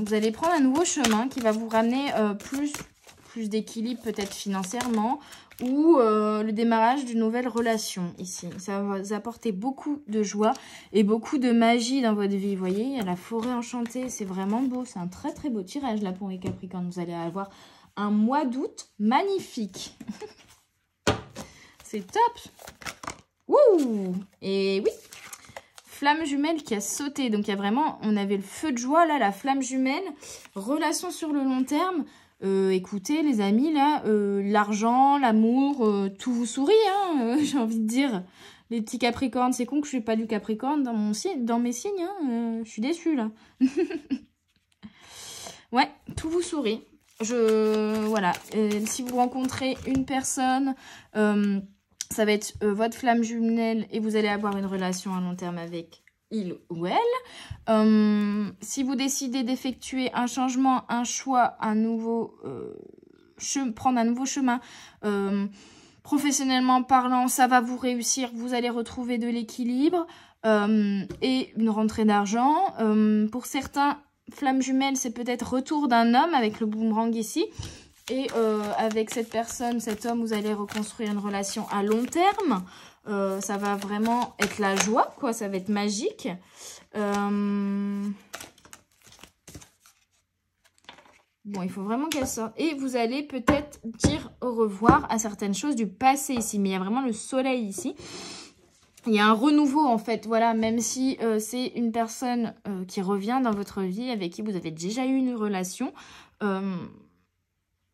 Vous allez prendre un nouveau chemin qui va vous ramener plus d'équilibre peut-être financièrement ou le démarrage d'une nouvelle relation ici. Ça va vous apporter beaucoup de joie et beaucoup de magie dans votre vie. Vous voyez, il y a la forêt enchantée, c'est vraiment beau. C'est un très très beau tirage là pour les Capricornes. Vous allez avoir un mois d'août magnifique. C'est top. Wouh! Et oui, flamme jumelle qui a sauté. Donc, il y a vraiment, on avait le feu de joie, là, la flamme jumelle. Relation sur le long terme. Écoutez, les amis, là, l'argent, l'amour, tout vous sourit, hein, j'ai envie de dire. Les petits Capricornes, c'est con que je ne suis pas du Capricorne dans mes signes, hein, je suis déçue, là. Ouais, tout vous sourit. Voilà, si vous rencontrez une personne... ça va être votre flamme jumelle et vous allez avoir une relation à long terme avec il ou elle. Si vous décidez d'effectuer un changement, un choix, prendre un nouveau chemin, professionnellement parlant, ça va vous réussir. Vous allez retrouver de l'équilibre et une rentrée d'argent. Pour certains, flamme jumelle, c'est peut-être retour d'un homme avec le boomerang ici. Et avec cette personne, cet homme, vous allez reconstruire une relation à long terme. Ça va vraiment être la joie, quoi. Ça va être magique. Bon, il faut vraiment qu'elle sorte. Et vous allez peut-être dire au revoir à certaines choses du passé ici. Mais il y a vraiment le soleil ici. Il y a un renouveau, en fait. Voilà, même si c'est une personne qui revient dans votre vie, avec qui vous avez déjà eu une relation...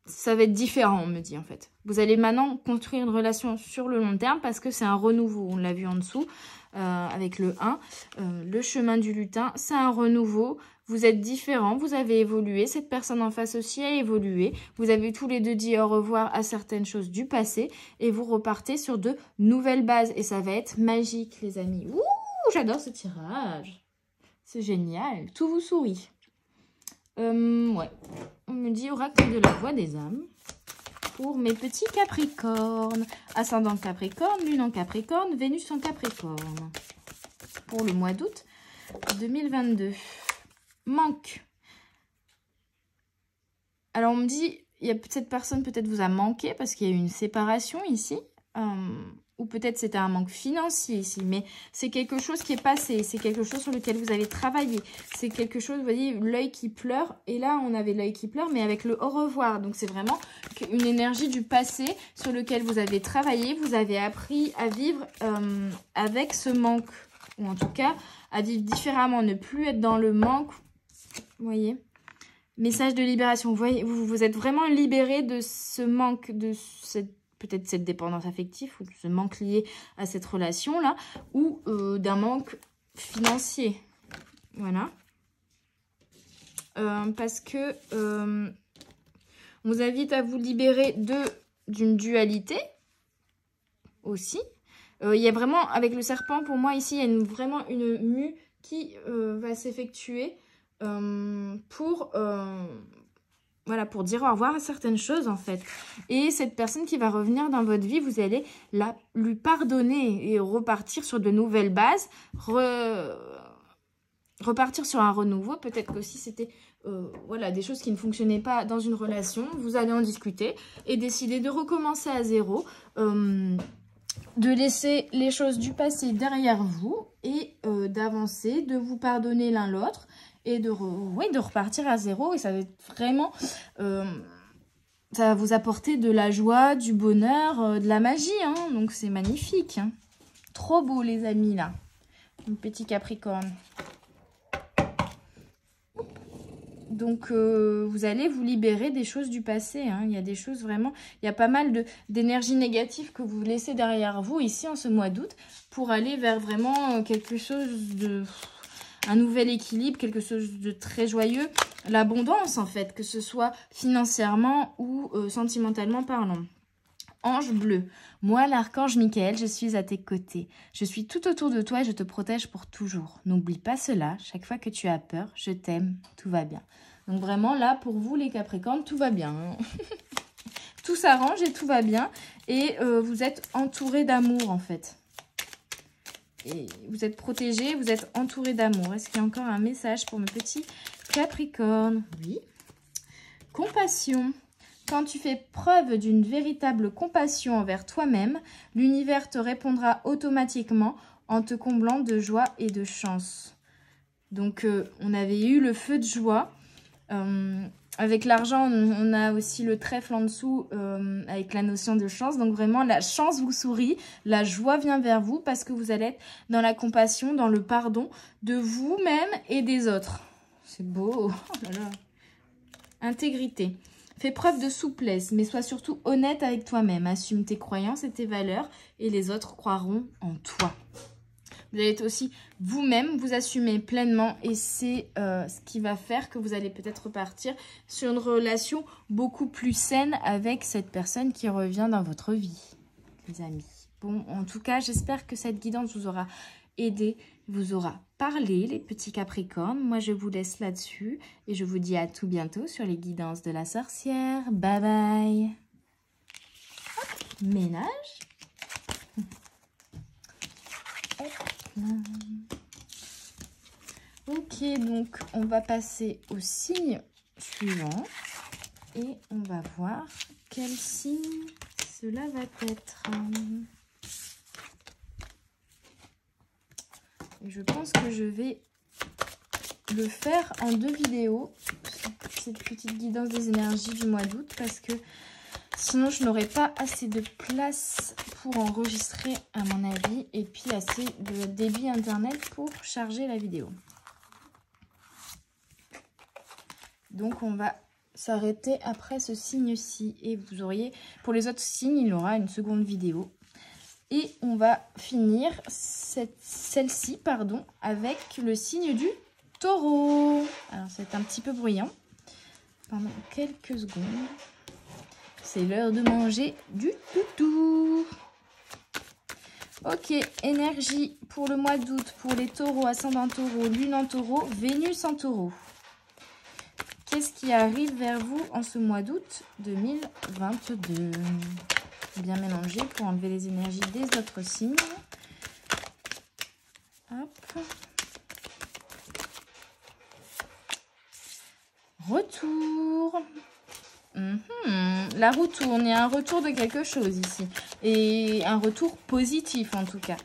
ça va être différent, on me dit en fait. Vous allez maintenant construire une relation sur le long terme parce que c'est un renouveau. On l'a vu en dessous avec le 1. Le chemin du lutin, c'est un renouveau. Vous êtes différents, vous avez évolué. Cette personne en face aussi a évolué. Vous avez tous les deux dit au revoir à certaines choses du passé. Et vous repartez sur de nouvelles bases. Et ça va être magique, les amis. Ouh, j'adore ce tirage. C'est génial. Tout vous sourit. Ouais, on me dit oracle de la voix des âmes pour mes petits Capricornes. Ascendant Capricorne, lune en Capricorne, Vénus en Capricorne. Pour le mois d'août 2022. Manque. Alors on me dit, il y a cette personne peut-être vous a manqué parce qu'il y a eu une séparation ici. Ou peut-être c'était un manque financier ici, mais c'est quelque chose qui est passé, c'est quelque chose sur lequel vous avez travaillé, c'est quelque chose, vous voyez, l'œil qui pleure, et là on avait l'œil qui pleure, mais avec le au revoir, donc c'est vraiment une énergie du passé sur lequel vous avez travaillé, vous avez appris à vivre avec ce manque, ou en tout cas à vivre différemment, ne plus être dans le manque, vous voyez. Message de libération, vous voyez, vous êtes vraiment libéré de ce manque, de peut-être cette dépendance affective ou ce manque lié à cette relation-là ou d'un manque financier. Voilà. Parce que on vous invite à vous libérer d'une dualité aussi. Il y a vraiment, avec le serpent, pour moi, ici, il y a vraiment une mue qui va s'effectuer pour... voilà, pour dire au revoir à certaines choses, en fait. Et cette personne qui va revenir dans votre vie, vous allez lui pardonner et repartir sur de nouvelles bases, repartir sur un renouveau. Peut-être qu'aussi c'était voilà, des choses qui ne fonctionnaient pas dans une relation. Vous allez en discuter et décider de recommencer à zéro, de laisser les choses du passé derrière vous et d'avancer, de vous pardonner l'un l'autre. Et de repartir à zéro. Et ça va être vraiment... ça va vous apporter de la joie, du bonheur, de la magie. Hein. Donc, c'est magnifique. Hein. Trop beau, les amis, là. Un petit Capricorne. Donc, vous allez vous libérer des choses du passé. Hein. Il y a des choses vraiment... Il y a pas mal d'énergie négative que vous laissez derrière vous, ici, en ce mois d'août, pour aller vers vraiment quelque chose de... un nouvel équilibre, quelque chose de très joyeux. L'abondance, en fait, que ce soit financièrement ou sentimentalement parlant. Ange bleu, moi l'archange Michael, je suis à tes côtés. Je suis tout autour de toi et je te protège pour toujours. N'oublie pas cela, chaque fois que tu as peur, je t'aime, tout va bien. Donc vraiment là, pour vous les Capricornes, tout va bien. Hein. Tout s'arrange et tout va bien. Et vous êtes entouré d'amour en fait. Et vous êtes protégé, vous êtes entouré d'amour. Est-ce qu'il y a encore un message pour mes petits Capricornes? Oui. Compassion. Quand tu fais preuve d'une véritable compassion envers toi-même, l'univers te répondra automatiquement en te comblant de joie et de chance. Donc, on avait eu le feu de joie. Avec l'argent, on a aussi le trèfle en dessous avec la notion de chance. Donc, vraiment, la chance vous sourit, la joie vient vers vous parce que vous allez être dans la compassion, dans le pardon de vous-même et des autres. C'est beau. Oh là là. Intégrité. Fais preuve de souplesse, mais sois surtout honnête avec toi-même. Assume tes croyances et tes valeurs et les autres croiront en toi. Vous allez être aussi vous-même, vous assumer pleinement et c'est ce qui va faire que vous allez peut-être repartir sur une relation beaucoup plus saine avec cette personne qui revient dans votre vie, les amis. Bon, en tout cas, j'espère que cette guidance vous aura aidé, vous aura parlé, les petits Capricornes. Moi, je vous laisse là-dessus et je vous dis à tout bientôt sur les guidances de la sorcière. Bye bye. Hop, ménage. Ok, donc on va passer au signe suivant et on va voir quel signe cela va être. Je pense que je vais le faire en 2 vidéos, cette petite guidance des énergies du mois d'août, parce que sinon je n'aurai pas assez de place pour enregistrer à mon avis, et puis assez de débit internet pour charger la vidéo. Donc on va s'arrêter après ce signe-ci, et vous auriez, pour les autres signes, il y aura une seconde vidéo. Et on va finir celle-ci, pardon, avec le signe du taureau. Alors, c'est un petit peu bruyant. Pendant quelques secondes. C'est l'heure de manger du toutou. Ok, énergie pour le mois d'août, pour les taureaux, ascendant taureau, lune en taureau, Vénus en taureau. Qu'est-ce qui arrive vers vous en ce mois d'août 2022 ? Bien mélanger pour enlever les énergies des autres signes. Hop. Retour. La roue tourne. Il y a un retour de quelque chose ici. Et un retour positif en tout cas.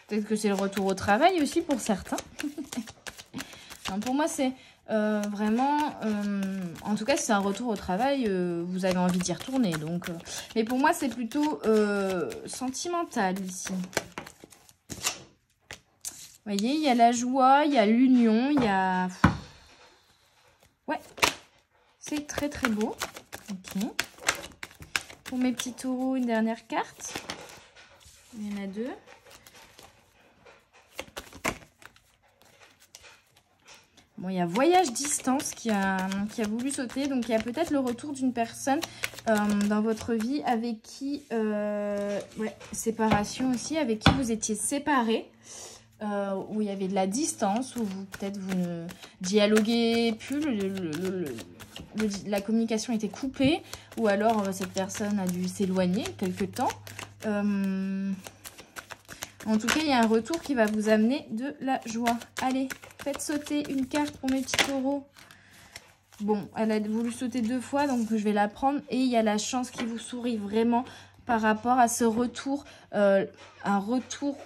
Peut-être que c'est le retour au travail aussi pour certains. Non, pour moi, c'est... vraiment, en tout cas, si c'est un retour au travail, vous avez envie d'y retourner. Donc, mais pour moi, c'est plutôt sentimental ici. Vous voyez, il y a la joie, il y a l'union, il y a... Ouais, c'est très très beau. Ok. Pour mes petits taureaux, une dernière carte. Il y en a 2. Bon, il y a voyage distance qui a voulu sauter. Donc, il y a peut-être le retour d'une personne dans votre vie avec qui... ouais, séparation aussi, avec qui vous étiez séparés. Où il y avait de la distance, où peut-être vous ne dialoguez plus, la communication était coupée. Ou alors, cette personne a dû s'éloigner quelque temps. En tout cas, il y a un retour qui va vous amener de la joie. Allez, faites sauter une carte pour mes petits taureaux. Bon, elle a voulu sauter 2 fois, donc je vais la prendre. Et il y a la chance qui vous sourit vraiment par rapport à ce retour. Un retour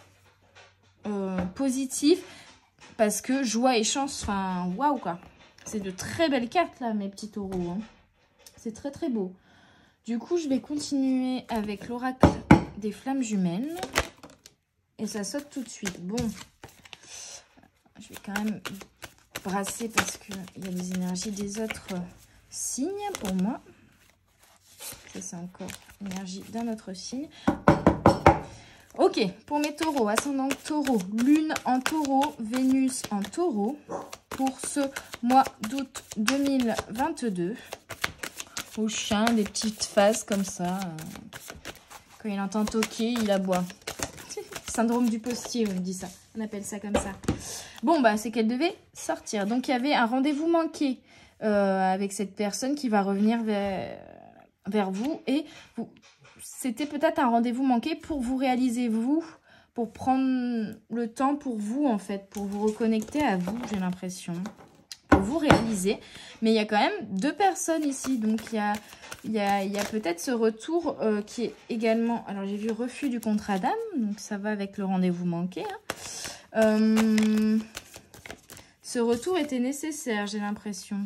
positif. Parce que joie et chance, enfin, waouh quoi. C'est de très belles cartes là, mes petits taureaux. Hein. C'est très très beau. Du coup, je vais continuer avec l'oracle des flammes jumelles. Et ça saute tout de suite. Bon, je vais quand même brasser parce qu'il y a les énergies des autres signes pour moi. Ça, c'est encore l'énergie d'un autre signe. Ok, pour mes taureaux, ascendant taureau, lune en taureau, Vénus en taureau, pour ce mois d'août 2022. Au chien, des petites phases comme ça. Quand il entend toquer, il aboie. Syndrome du postier, on dit ça. On appelle ça comme ça. Bon, bah, c'est qu'elle devait sortir. Donc, il y avait un rendez-vous manqué avec cette personne qui va revenir vers vous. Et c'était peut-être un rendez-vous manqué pour vous réaliser, vous, pour prendre le temps pour vous, en fait, pour vous reconnecter à vous, j'ai l'impression, pour vous réaliser. Mais il y a quand même 2 personnes ici, donc il y a peut-être ce retour qui est également... Alors, j'ai vu refus du contrat d'âme, donc ça va avec le rendez-vous manqué. Hein. Ce retour était nécessaire, j'ai l'impression.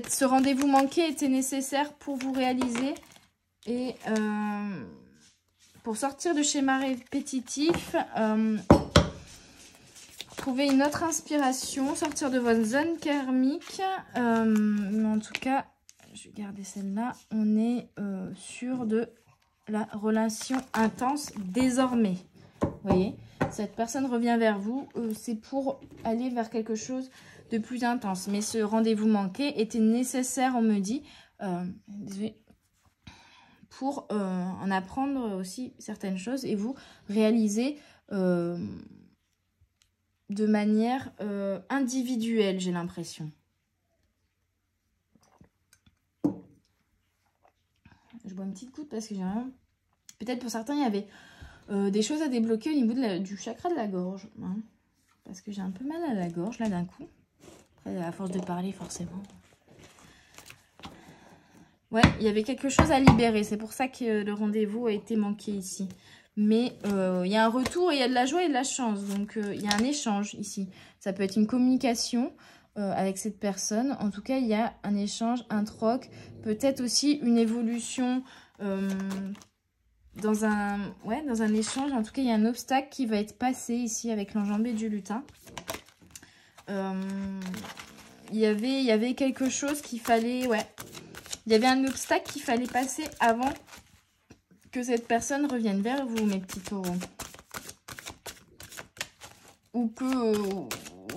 Ce rendez-vous manqué était nécessaire pour vous réaliser et pour sortir du schéma répétitif, trouver une autre inspiration, sortir de votre zone karmique. Mais en tout cas, je vais garder celle-là. On est sur de la relation intense désormais. Vous voyez, cette personne revient vers vous. C'est pour aller vers quelque chose de plus intense. Mais ce rendez-vous manqué était nécessaire, on me dit, pour en apprendre aussi certaines choses et vous réaliser de manière individuelle, j'ai l'impression. Je bois une petite goutte parce que j'ai rien... Peut-être pour certains, il y avait des choses à débloquer au niveau du chakra de la gorge. Hein, parce que j'ai un peu mal à la gorge, là, d'un coup. Après, à force de parler, forcément. Ouais, il y avait quelque chose à libérer. C'est pour ça que le rendez-vous a été manqué ici. Mais il y a un retour et il y a de la joie et de la chance. Donc, il y a un échange ici. Ça peut être une communication avec cette personne. En tout cas, il y a un échange, un troc. Peut-être aussi une évolution dans un échange. En tout cas, il y a un obstacle qui va être passé ici avec l'enjambé du lutin. Il y avait quelque chose qu'il fallait... Ouais. Il y avait un obstacle qu'il fallait passer avant que cette personne revienne vers vous, mes petits taureaux. Ou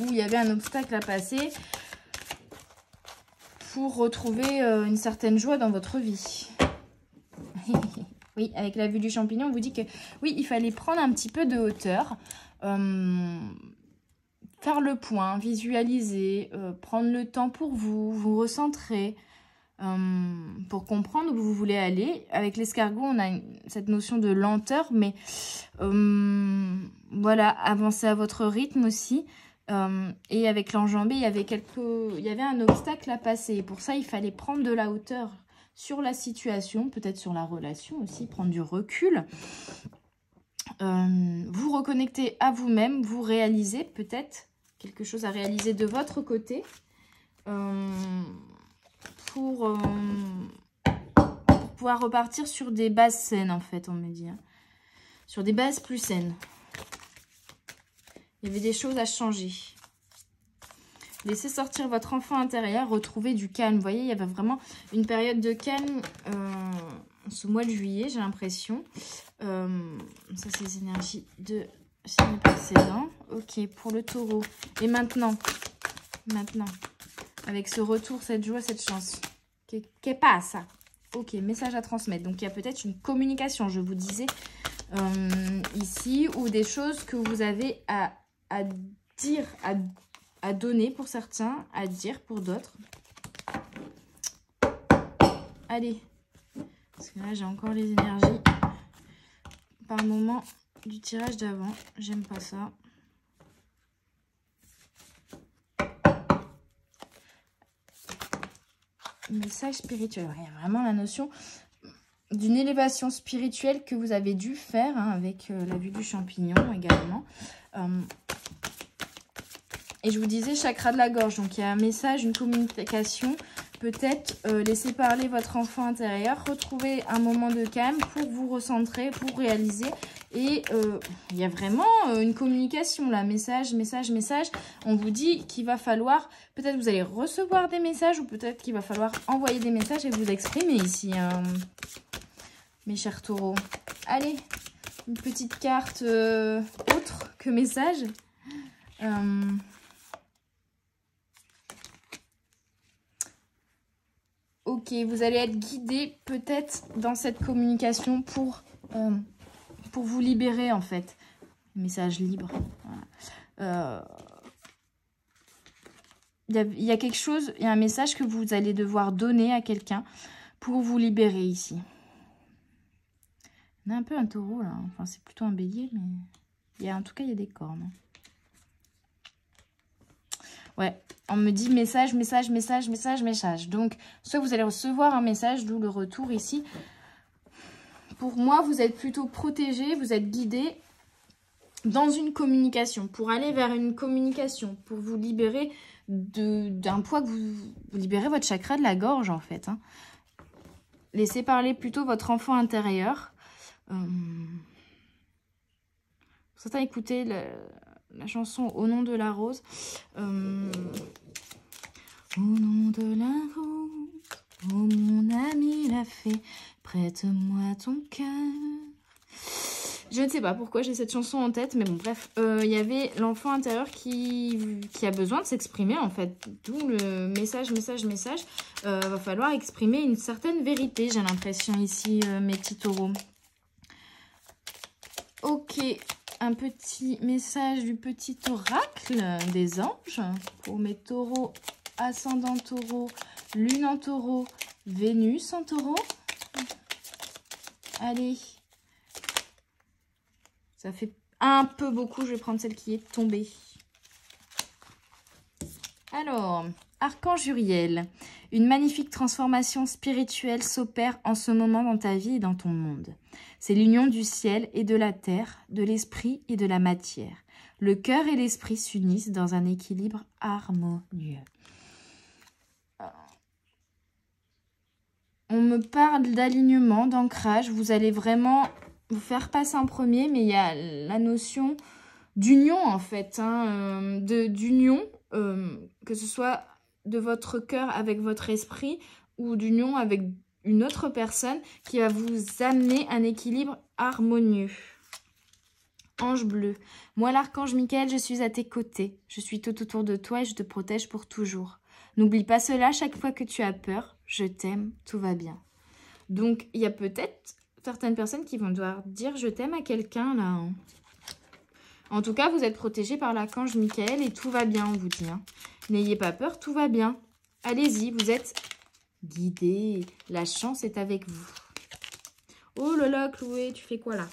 il y avait un obstacle à passer pour retrouver une certaine joie dans votre vie. Oui, avec la vue du champignon, on vous dit que oui, il fallait prendre un petit peu de hauteur, faire le point, visualiser, prendre le temps pour vous, vous recentrer, pour comprendre où vous voulez aller. Avec l'escargot, on a cette notion de lenteur, mais voilà, avancer à votre rythme aussi. Et avec l'enjambé, il y avait un obstacle à passer. Et pour ça, il fallait prendre de la hauteur sur la situation, peut-être sur la relation aussi, prendre du recul. Vous reconnecter à vous-même, vous réaliser peut-être quelque chose à réaliser de votre côté. Pour pouvoir repartir sur des bases saines, en fait, on me dit. Hein. Sur des bases plus saines. Il y avait des choses à changer. Laissez sortir votre enfant intérieur, retrouver du calme. Vous voyez, il y avait vraiment une période de calme ce mois de juillet, j'ai l'impression. Ça, c'est les énergies de signe précédent. Ok, pour le taureau. Et maintenant, avec ce retour, cette joie, cette chance. Qu'est-ce passe? Ok, message à transmettre. Donc, il y a peut-être une communication, je vous disais, ici, ou des choses que vous avez à dire, à donner pour certains, à dire pour d'autres. Allez. Parce que là, j'ai encore les énergies par moment du tirage d'avant. J'aime pas ça. Message spirituel. Il y a vraiment la notion d'une élévation spirituelle que vous avez dû faire hein, avec la vue du champignon également. Et je vous disais chakra de la gorge. Donc il y a un message, une communication. Peut-être laisser parler votre enfant intérieur. Retrouver un moment de calme pour vous recentrer, pour réaliser Et il y a vraiment une communication là, message. On vous dit qu'il va falloir, peut-être vous allez recevoir des messages ou peut-être qu'il va falloir envoyer des messages et vous exprimer ici, mes chers taureaux. Allez, une petite carte autre que message. Ok, vous allez être guidé peut-être dans cette communication pour vous libérer en fait. Message libre. Voilà. Il y a quelque chose, il y a un message que vous allez devoir donner à quelqu'un pour vous libérer ici. On a un peu un taureau là, enfin c'est plutôt un bélier, mais en tout cas il y a des cornes. Ouais, on me dit message. Donc, soit vous allez recevoir un message, d'où le retour ici. Pour moi, vous êtes plutôt protégé, vous êtes guidé dans une communication, pour aller vers une communication, pour vous libérer d'un poids que vous libérez votre chakra de la gorge, en fait. Hein. Laissez parler plutôt votre enfant intérieur. Certains écoutez la chanson Au nom de la rose. Au nom de la rose, oh mon ami l'a fait, prête-moi ton cœur. Je ne sais pas pourquoi j'ai cette chanson en tête, mais bon, bref. Il y avait l'enfant intérieur qui a besoin de s'exprimer, en fait. D'où le message. Va falloir exprimer une certaine vérité, j'ai l'impression, ici, mes petits taureaux. Ok. Un petit message du petit oracle des anges pour mes taureaux, ascendant taureau, lune en taureau, Vénus en taureau. Allez. Ça fait un peu beaucoup, je vais prendre celle qui est tombée. Alors, Archange Uriel, une magnifique transformation spirituelle s'opère en ce moment dans ta vie et dans ton monde. C'est l'union du ciel et de la terre, de l'esprit et de la matière. Le cœur et l'esprit s'unissent dans un équilibre harmonieux. On me parle d'alignement, d'ancrage. Vous allez vraiment vous faire passer en premier, mais il y a la notion d'union en fait, hein, d'union, que ce soit de votre cœur avec votre esprit ou d'union avec une autre personne qui va vous amener un équilibre harmonieux. Ange bleu. Moi, l'archange Michael, je suis à tes côtés. Je suis tout autour de toi et je te protège pour toujours. N'oublie pas cela chaque fois que tu as peur. Je t'aime, tout va bien. Donc, il y a peut-être certaines personnes qui vont devoir dire je t'aime à quelqu'un, là. Hein. En tout cas, vous êtes protégé par l'archange Michael et tout va bien, on vous dit. Hein. N'ayez pas peur, tout va bien. Allez-y, vous êtes guidé. La chance est avec vous. Oh là là, Chloé, tu fais quoi là?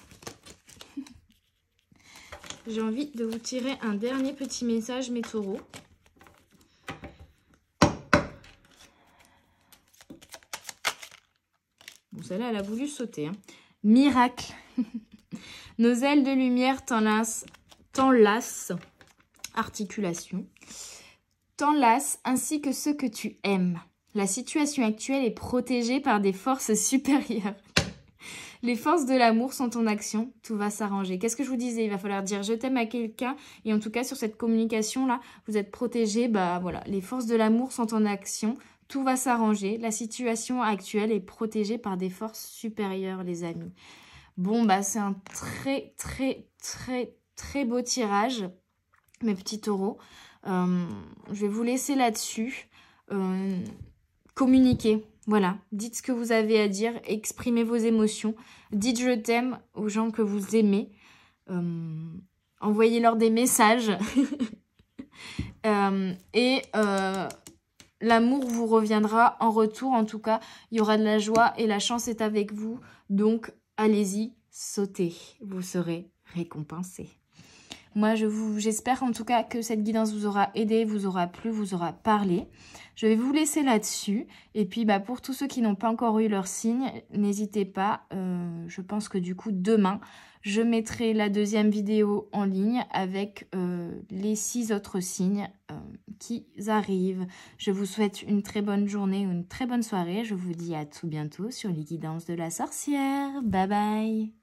J'ai envie de vous tirer un dernier petit message, mes taureaux. Bon, celle-là, elle a voulu sauter. Hein. Miracle. Nos ailes de lumière t'enlacent. Articulation. T'enlacent ainsi que ceux que tu aimes. La situation actuelle est protégée par des forces supérieures. Les forces de l'amour sont en action, tout va s'arranger. Qu'est-ce que je vous disais? Il va falloir dire je t'aime à quelqu'un. Et en tout cas, sur cette communication-là, vous êtes protégés. Bah voilà, les forces de l'amour sont en action, tout va s'arranger. La situation actuelle est protégée par des forces supérieures, les amis. Bon, bah c'est un très, très, très, très beau tirage, mes petits taureaux. Je vais vous laisser là-dessus. Communiquer. Voilà, dites ce que vous avez à dire, exprimez vos émotions, dites je t'aime aux gens que vous aimez, envoyez-leur des messages et l'amour vous reviendra en retour. En tout cas, il y aura de la joie et la chance est avec vous, donc allez-y, sautez, vous serez récompensés. Moi, j'espère en tout cas que cette guidance vous aura aidé, vous aura plu, vous aura parlé. Je vais vous laisser là-dessus. Et puis, bah, pour tous ceux qui n'ont pas encore eu leur signe, n'hésitez pas. Je pense que du coup, demain, je mettrai la deuxième vidéo en ligne avec les 6 autres signes qui arrivent. Je vous souhaite une très bonne journée, une très bonne soirée. Je vous dis à tout bientôt sur les guidances de la sorcière. Bye bye!